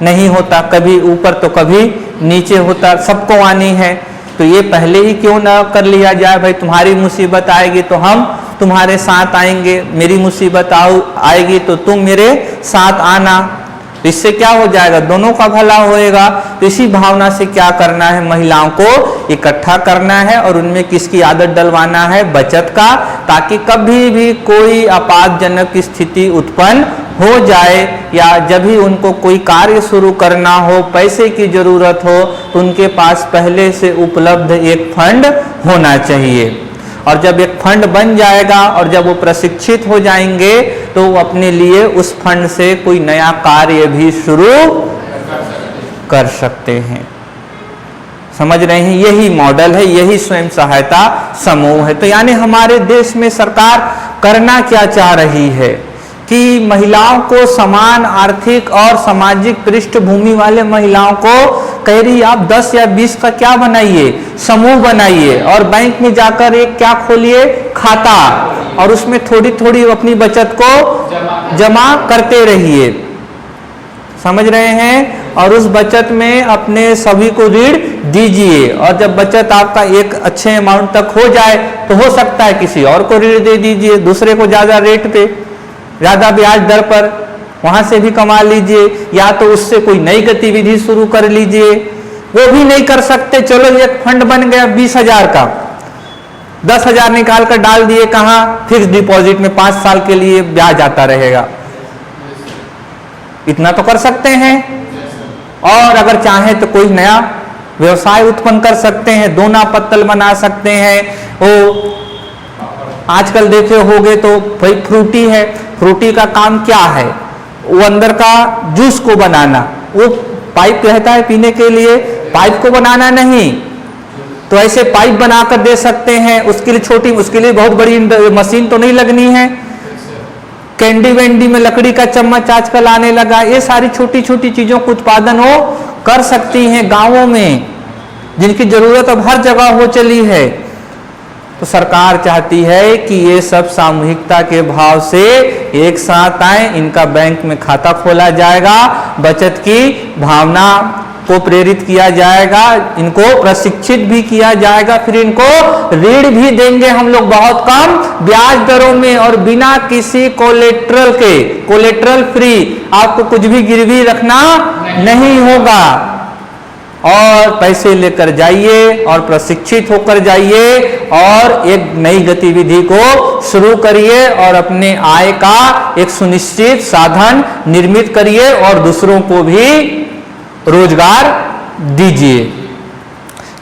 A: नहीं होता, कभी ऊपर तो कभी नीचे होता, सबको आनी है। तो ये पहले ही क्यों ना कर लिया जाए? भाई तुम्हारी मुसीबत आएगी तो हम तुम्हारे साथ आएंगे, मेरी मुसीबत आएगी तो तुम मेरे साथ आना। इससे क्या हो जाएगा? दोनों का भला होएगा। तो इसी भावना से क्या करना है? महिलाओं को इकट्ठा करना है और उनमें किसकी आदत डलवाना है? बचत का, ताकि कभी भी कोई आपातजनक स्थिति उत्पन्न हो जाए या जब भी उनको कोई कार्य शुरू करना हो, पैसे की जरूरत हो, तो उनके पास पहले से उपलब्ध एक फंड होना चाहिए। और जब एक फंड बन जाएगा और जब वो प्रशिक्षित हो जाएंगे तो वो अपने लिए उस फंड से कोई नया कार्य भी शुरू कर सकते हैं। समझ रहे हैं? यही मॉडल है, यही स्वयं सहायता समूह है। तो यानी हमारे देश में सरकार करना क्या चाह रही है कि महिलाओं को समान आर्थिक और सामाजिक पृष्ठभूमि वाले महिलाओं को कह रही आप 10 या 20 का क्या बनाइए? समूह बनाइए और बैंक में जाकर एक क्या खोलिए? खाता, और उसमें थोड़ी थोड़ी अपनी बचत को जमा करते रहिए। समझ रहे हैं? और उस बचत में अपने सभी को ऋण दीजिए, और जब बचत आपका एक अच्छे अमाउंट तक हो जाए तो हो सकता है किसी और को ऋण दे दीजिए, दूसरे को ज्यादा रेट पे, ज्यादा ब्याज दर पर, वहां से भी कमा लीजिए, या तो उससे कोई नई गतिविधि शुरू कर लीजिए। वो भी नहीं कर सकते, चलो एक फंड बन गया 20,000 का, 10,000 निकाल कर डाल दिए कहाँ? फिक्स डिपॉजिट में 5 साल के लिए ब्याज आता रहेगा। इतना तो कर सकते हैं। और अगर चाहें तो कोई नया व्यवसाय उत्पन्न कर सकते हैं, दोना पत्तल बना सकते हैं। वो आजकल देखे होंगे तो भाई फ्रूटी है, फ्रूटी का काम क्या है? वो अंदर का जूस को बनाना, वो पाइप रहता है पीने के लिए, पाइप को बनाना नहीं। तो ऐसे पाइप बनाकर दे सकते हैं, उसके लिए छोटी, उसके लिए बहुत बड़ी मशीन तो नहीं लगनी है। कैंडी वैंडी में लकड़ी का चम्मच आजकल आने लगा, ये सारी छोटी छोटी चीजों का उत्पादन हो कर सकती हैं गांवों में, जिनकी जरूरत अब हर जगह हो चली है। तो सरकार चाहती है कि ये सब सामूहिकता के भाव से एक साथ आए, इनका बैंक में खाता खोला जाएगा, बचत की भावना को प्रेरित किया जाएगा, इनको प्रशिक्षित भी किया जाएगा, फिर इनको ऋण भी देंगे हम लोग बहुत कम ब्याज दरों में और बिना किसी कोलेट्रल के, कोलेट्रल फ्री, आपको कुछ भी गिरवी रखना नहीं होगा और पैसे लेकर जाइए और प्रशिक्षित होकर जाइए और एक नई गतिविधि को शुरू करिए और अपने आय का एक सुनिश्चित साधन निर्मित करिए और दूसरों को भी रोजगार दीजिए।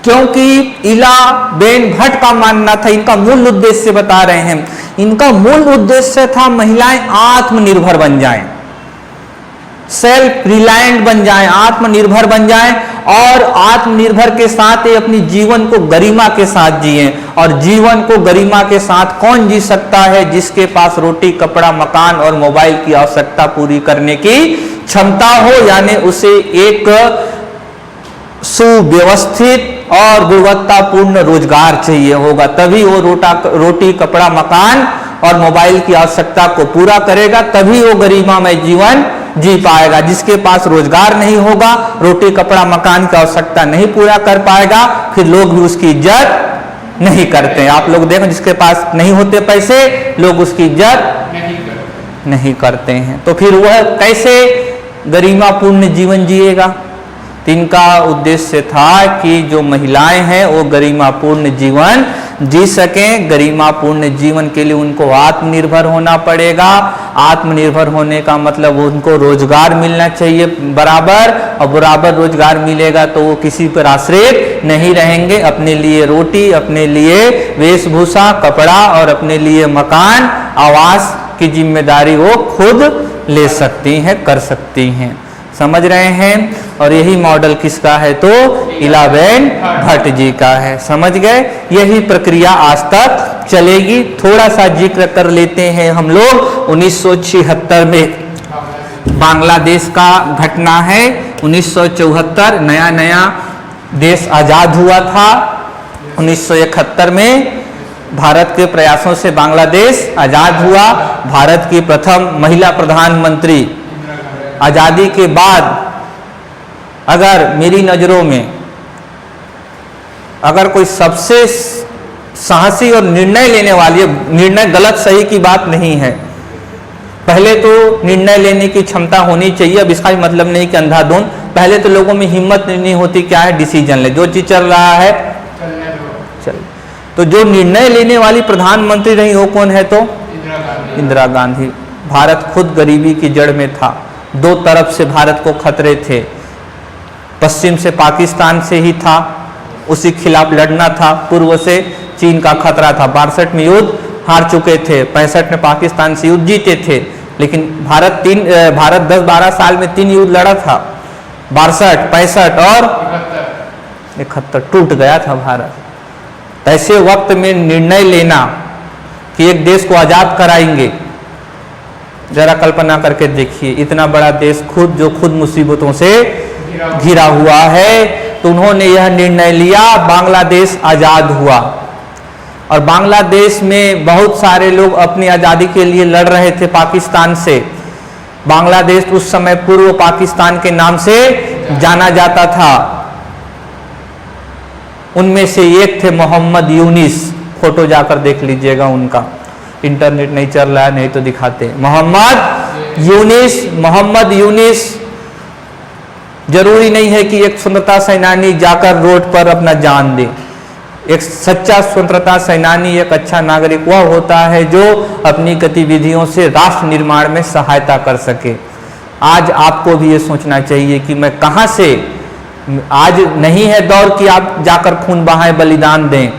A: क्योंकि इलाबेन भट्ट का मानना था, इनका मूल उद्देश्य बता रहे हैं, इनका मूल उद्देश्य था महिलाएं आत्मनिर्भर बन जाएं, सेल्फ रिलायंट बन जाएं, आत्मनिर्भर बन जाएं और आत्मनिर्भर के साथ ये अपनी जीवन को गरिमा के साथ जिएं। और जीवन को गरिमा के साथ कौन जी सकता है? जिसके पास रोटी, कपड़ा, मकान और मोबाइल की आवश्यकता पूरी करने की क्षमता हो, यानी उसे एक सुव्यवस्थित और गुणवत्तापूर्ण रोजगार चाहिए होगा, तभी वो रोटी, कपड़ा, मकान और मोबाइल की आवश्यकता को पूरा करेगा, तभी वो गरिमामय जीवन जी पाएगा। जिसके पास रोजगार नहीं होगा, रोटी, कपड़ा, मकान की आवश्यकता नहीं पूरा कर पाएगा, फिर लोग भी उसकी इज्जत नहीं करते हैं। आप लोग देखो, जिसके पास नहीं होते पैसे, लोग उसकी इज्जत नहीं करते हैं, तो फिर वह कैसे गरिमापूर्ण जीवन जिएगा? इनका उद्देश्य था कि जो महिलाएं हैं वो गरिमापूर्ण जीवन जी सकें। गरिमापूर्ण जीवन के लिए उनको आत्मनिर्भर होना पड़ेगा। आत्मनिर्भर होने का मतलब उनको रोजगार मिलना चाहिए बराबर, और बराबर रोजगार मिलेगा तो वो किसी पर आश्रित नहीं रहेंगे। अपने लिए रोटी, अपने लिए वेशभूषा, कपड़ा और अपने लिए मकान, आवास की जिम्मेदारी वो खुद ले सकती हैं, कर सकती हैं। समझ रहे हैं? और यही मॉडल किसका है? तो इलाबेन भट्ट जी का है। समझ गए? यही प्रक्रिया आज तक चलेगी। थोड़ा सा जिक्र कर लेते हैं हम लोग। 1976 में बांग्लादेश का घटना है। 1974 नया नया देश आजाद हुआ था। 1971 में भारत के प्रयासों से बांग्लादेश आजाद हुआ। भारत की प्रथम महिला प्रधानमंत्री। आजादी के बाद अगर मेरी नजरों में अगर कोई सबसे साहसी और निर्णय लेने वाली, निर्णय गलत सही की बात नहीं है, पहले तो निर्णय लेने की क्षमता होनी चाहिए। अब इसका भी मतलब नहीं कि अंधाधुंध, पहले तो लोगों में हिम्मत नहीं होती, क्या है, डिसीजन ले, जो चीज चल रहा है चल। तो जो निर्णय लेने वाली प्रधानमंत्री रही वो कौन है? तो इंदिरा गांधी। भारत खुद गरीबी की जड़ में था। दो तरफ से भारत को खतरे थे, पश्चिम से पाकिस्तान से ही था, उसी खिलाफ लड़ना था। पूर्व से चीन का खतरा था। 62 में युद्ध हार चुके थे, 65 में पाकिस्तान से युद्ध जीते थे, लेकिन भारत 10-12 साल में 3 युद्ध लड़ा था। 62, 65 और 71 टूट गया था भारत। ऐसे वक्त में निर्णय लेना कि एक देश को आजाद कराएंगे, जरा कल्पना करके देखिए। इतना बड़ा देश जो खुद मुसीबतों से घिरा हुआ है, तो उन्होंने यह निर्णय लिया, बांग्लादेश आजाद हुआ। और बांग्लादेश में बहुत सारे लोग अपनी आजादी के लिए लड़ रहे थे पाकिस्तान से। बांग्लादेश उस समय पूर्व पाकिस्तान के नाम से जाना जाता था। उनमें से एक थे मोहम्मद यूनिस। फोटो जाकर देख लीजिएगा उनका, इंटरनेट नहीं चल रहा है, नहीं तो दिखाते। मोहम्मद यूनिस जरूरी नहीं है कि एक स्वतंत्रता सेनानी जाकर रोड पर अपना जान दे। एक सच्चा स्वतंत्रता सेनानी, एक अच्छा नागरिक वह होता है जो अपनी गतिविधियों से राष्ट्र निर्माण में सहायता कर सके। आज आपको भी ये सोचना चाहिए कि मैं कहां से, आज नहीं है दौर कि आप जाकर खून बहाएं, बलिदान दें,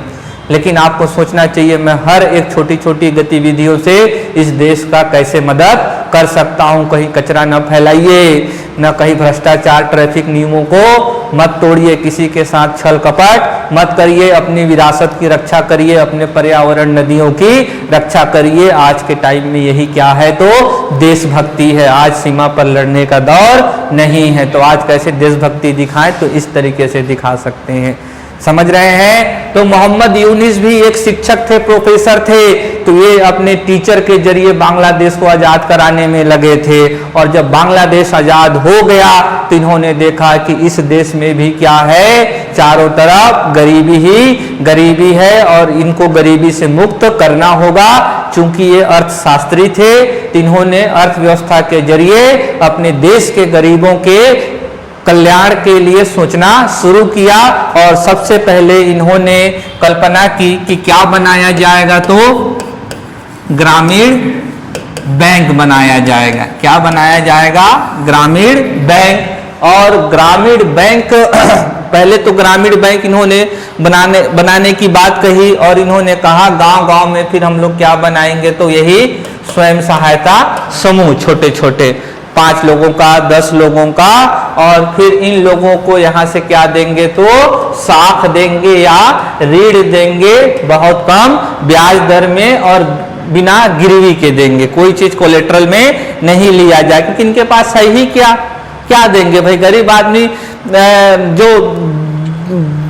A: लेकिन आपको सोचना चाहिए मैं हर एक छोटी छोटी गतिविधियों से इस देश का कैसे मदद कर सकता हूं। कहीं कचरा न फैलाइए, न कहीं भ्रष्टाचार, ट्रैफिक नियमों को मत तोड़िए, किसी के साथ छल कपट मत करिए, अपनी विरासत की रक्षा करिए, अपने पर्यावरण नदियों की रक्षा करिए। आज के टाइम में यही क्या है तो देशभक्ति है। आज सीमा पर लड़ने का दौर नहीं है, तो आज कैसे देशभक्ति दिखाएं तो इस तरीके से दिखा सकते हैं। समझ रहे हैं? तो मोहम्मद यूनिस भी एक शिक्षक थे, प्रोफेसर थे, तो ये अपने टीचर के जरिए बांग्लादेश को आजाद कराने में लगे थे। और जब बांग्लादेश आजाद हो गया तो इन्होंने देखा कि इस देश में भी क्या है, चारों तरफ गरीबी ही गरीबी है और इनको गरीबी से मुक्त करना होगा। चूंकि ये अर्थशास्त्री थे तो इन्होंने अर्थव्यवस्था के जरिए अपने देश के गरीबों के कल्याण के लिए सोचना शुरू किया। और सबसे पहले इन्होंने कल्पना की कि क्या बनाया जाएगा, तो ग्रामीण बैंक बनाया जाएगा। क्या बनाया जाएगा? ग्रामीण बैंक। और ग्रामीण बैंक पहले तो ग्रामीण बैंक इन्होंने बनाने की बात कही और इन्होंने कहा गांव गांव में फिर हम लोग क्या बनाएंगे, तो यही स्वयं सहायता समूह, छोटे छोटे 5 लोगों का, 10 लोगों का। और फिर इन लोगों को यहाँ से क्या देंगे, तो साख देंगे या ऋण देंगे बहुत कम ब्याज दर में और बिना गिरवी के देंगे। कोई चीज कोलेट्रल में नहीं लिया जाए, क्योंकि इनके पास है ही क्या, क्या देंगे भाई। गरीब आदमी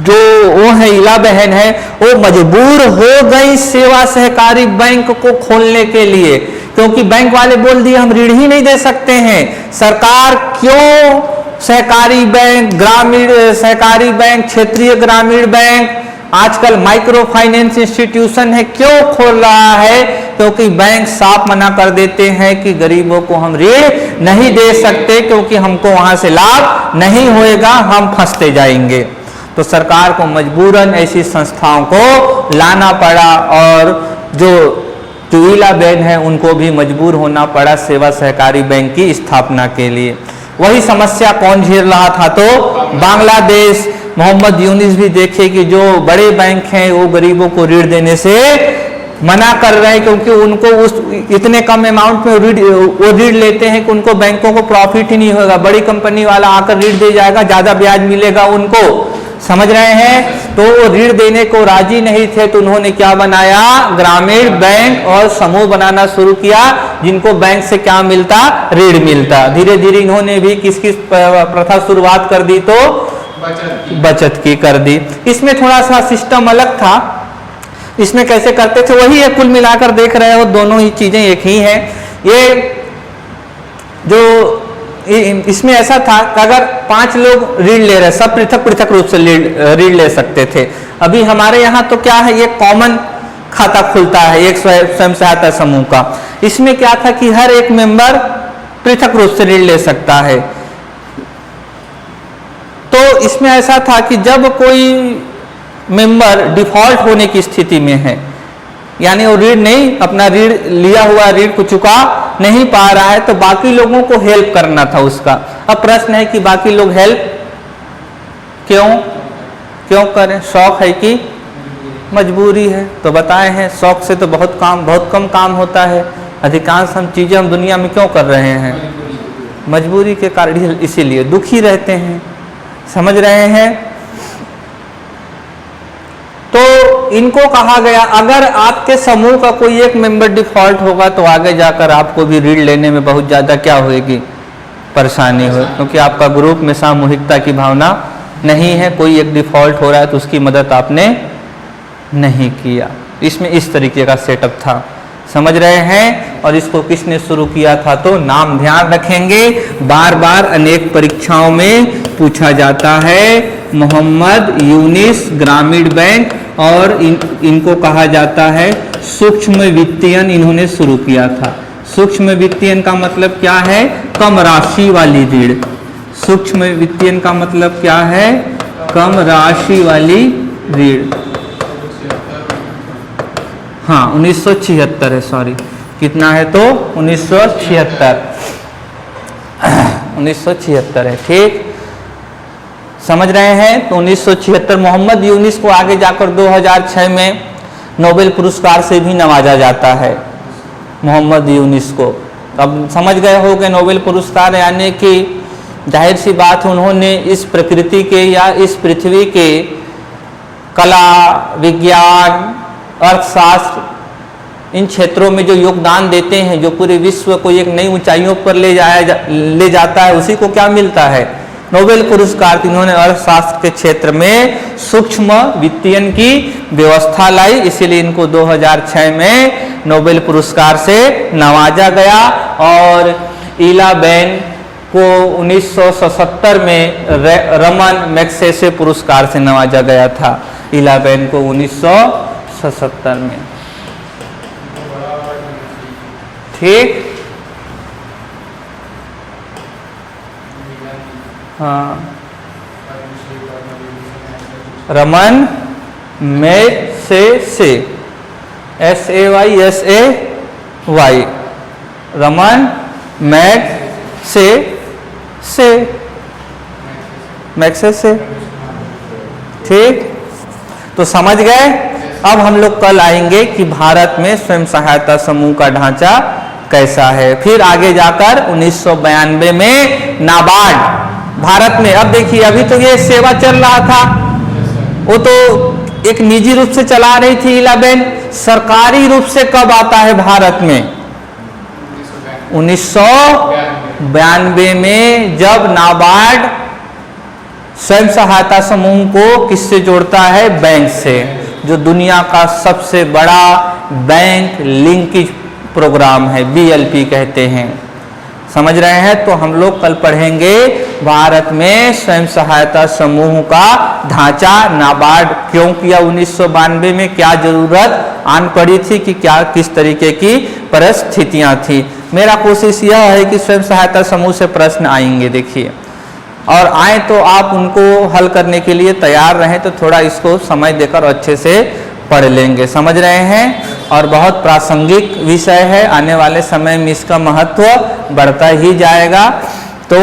A: जो वो है, इला बहन है, वो मजबूर हो गई सेवा सहकारी बैंक को खोलने के लिए, क्योंकि बैंक वाले बोल दिए हम ऋण ही नहीं दे सकते हैं। सरकार क्यों सहकारी बैंक, ग्रामीण सहकारी बैंक, क्षेत्रीय ग्रामीण बैंक, आजकल माइक्रो फाइनेंस इंस्टीट्यूशन है, क्यों खोल रहा है? क्योंकि बैंक साफ मना कर देते हैं कि गरीबों को हम ऋण नहीं दे सकते, क्योंकि हमको वहां से लाभ नहीं होएगा, हम फंसते जाएंगे। तो सरकार को मजबूरन ऐसी संस्थाओं को लाना पड़ा और जो इला बहन है उनको भी मजबूर होना पड़ा सेवा सहकारी बैंक की स्थापना के लिए। वही समस्या कौन झेल रहा था, तो बांग्लादेश। मोहम्मद यूनिस भी देखे कि जो बड़े बैंक हैं वो गरीबों को ऋण देने से मना कर रहे हैं, क्योंकि उनको उस इतने कम अमाउंट में वो ऋण लेते हैं कि उनको बैंकों को प्रॉफिट ही नहीं होगा। बड़ी कंपनी वाला आकर ऋण दे जाएगा, ज्यादा ब्याज मिलेगा उनको। समझ रहे हैं? तो वो ऋण देने को राजी नहीं थे, तो उन्होंने क्या बनाया, ग्रामीण बैंक और समूह बनाना शुरू किया, जिनको बैंक से क्या मिलता, ऋण मिलता। धीरे धीरे इन्होंने भी किस किस प्रथा शुरुआत कर दी, तो बचत की कर दी। इसमें थोड़ा सा सिस्टम अलग था। इसमें कैसे करते थे वही है, कुल मिलाकर देख रहे हो दोनों ही चीजें एक ही हैं। ये जो इसमें ऐसा था कि अगर 5 लोग ऋण ले रहे, सब पृथक पृथक रूप से ऋण ले सकते थे। अभी हमारे यहाँ तो क्या है, ये कॉमन खाता खुलता है एक स्वयं सहायता समूह का। इसमें क्या था कि हर एक मेंबर पृथक रूप से ऋण ले सकता है। तो इसमें ऐसा था कि जब कोई मेंबर डिफॉल्ट होने की स्थिति में है, यानी वो ऋण नहीं, अपना ऋण लिया हुआ ऋण को चुका नहीं पा रहा है, तो बाकी लोगों को हेल्प करना था उसका। अब प्रश्न है कि बाकी लोग हेल्प क्यों करें? शौक है कि मजबूरी है? तो बताए हैं शौक से तो बहुत कम काम होता है। अधिकांश चीजें हम दुनिया में क्यों कर रहे हैं? मजबूरी के कारण, इसीलिए दुखी रहते हैं। समझ रहे हैं? तो इनको कहा गया अगर आपके समूह का कोई एक मेंबर डिफॉल्ट होगा तो आगे जाकर आपको भी ऋण लेने में बहुत ज्यादा क्या होगी, परेशानी हो, क्योंकि आपका ग्रुप में सामूहिकता की भावना नहीं है। कोई एक डिफॉल्ट हो रहा है तो उसकी मदद आपने नहीं किया। इसमें इस तरीके का सेटअप था। समझ रहे हैं? और इसको किसने शुरू किया था, तो नाम ध्यान रखेंगे, बार बार अनेक परीक्षाओं में पूछा जाता है। मोहम्मद यूनिस ग्रामीण बैंक, और इनको कहा जाता है सूक्ष्म वित्तीयन, इन्होंने शुरू किया था। सूक्ष्म वित्तीयन का मतलब क्या है, कम राशि वाली ऋण। सूक्ष्म वित्तीयन का मतलब क्या है, कम राशि वाली ऋण। हाँ 1976 है, सॉरी कितना है, तो 1976 है, ठीक। समझ रहे हैं। तो 1976 मोहम्मद यूनिस को आगे जाकर 2006 में नोबेल पुरस्कार से भी नवाजा जाता है, मोहम्मद यूनिस को। अब समझ गए हो कि नोबेल पुरस्कार यानी कि जाहिर सी बात है उन्होंने इस प्रकृति के या इस पृथ्वी के कला, विज्ञान, अर्थशास्त्र, इन क्षेत्रों में जो योगदान देते हैं, जो पूरे विश्व को एक नई ऊंचाइयों पर ले जाता है, उसी को क्या मिलता है? नोबेल पुरस्कार। इन्होंने अर्थशास्त्र के क्षेत्र में सूक्ष्म वित्तीयन की व्यवस्था लाई, इसीलिए इनको 2006 में नोबेल पुरस्कार से नवाजा गया। और ईला बेन को 1977 में रमन मैग्सेसे पुरस्कार से नवाजा गया था। ईला बेन को 1977 में। ठीक, हाँ, Raman Magsaysay, SAYSAY, Raman Magsaysay. ठीक, तो समझ गए। अब हम लोग कल आएंगे कि भारत में स्वयं सहायता समूह का ढांचा कैसा है। फिर आगे जाकर 1992 में नाबार्ड भारत में, अब देखिए अभी तो ये सेवा चल रहा था, वो तो एक निजी रूप से चला रही थी ईला बेन। सरकारी रूप से कब आता है भारत में? 1992 में, जब नाबार्ड स्वयं सहायता समूह को किससे जोड़ता है? बैंक से, जो दुनिया का सबसे बड़ा बैंक लिंकेज प्रोग्राम है, BLP कहते हैं। समझ रहे हैं। तो हम लोग कल पढ़ेंगे भारत में स्वयं सहायता समूह का ढांचा नाबार्ड क्यों किया 1992 में, क्या जरूरत आन पड़ी थी, कि क्या किस तरीके की परिस्थितियां थी। मेरा कोशिश यह है कि स्वयं सहायता समूह से प्रश्न आएंगे, देखिए, और आए तो आप उनको हल करने के लिए तैयार रहें, तो थोड़ा इसको समय देकर अच्छे से पढ़ लेंगे। समझ रहे हैं। और बहुत प्रासंगिक विषय है, आने वाले समय में इसका महत्व बढ़ता ही जाएगा। तो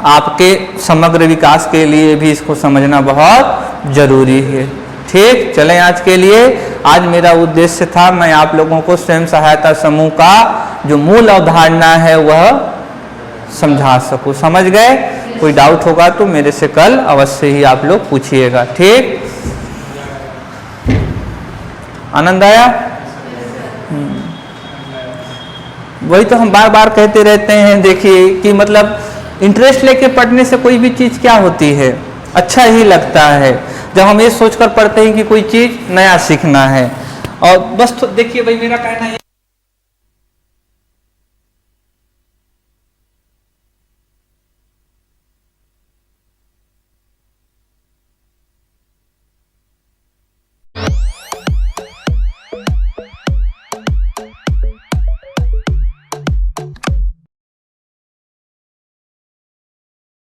A: आपके समग्र विकास के लिए भी इसको समझना बहुत जरूरी है। ठीक, चलें आज के लिए। आज मेरा उद्देश्य था मैं आप लोगों को स्वयं सहायता समूह का जो मूल अवधारणा है वह समझा सकूं। समझ गए? कोई डाउट होगा तो मेरे से कल अवश्य ही आप लोग पूछिएगा। ठीक, आनंद आया? वही तो हम बार बार कहते रहते हैं, देखिए कि मतलब इंटरेस्ट लेके पढ़ने से कोई भी चीज़ क्या होती है, अच्छा ही लगता है। जब हम ये सोचकर पढ़ते हैं कि कोई चीज़ नया सीखना है, और बस तो देखिए भाई मेरा कहना है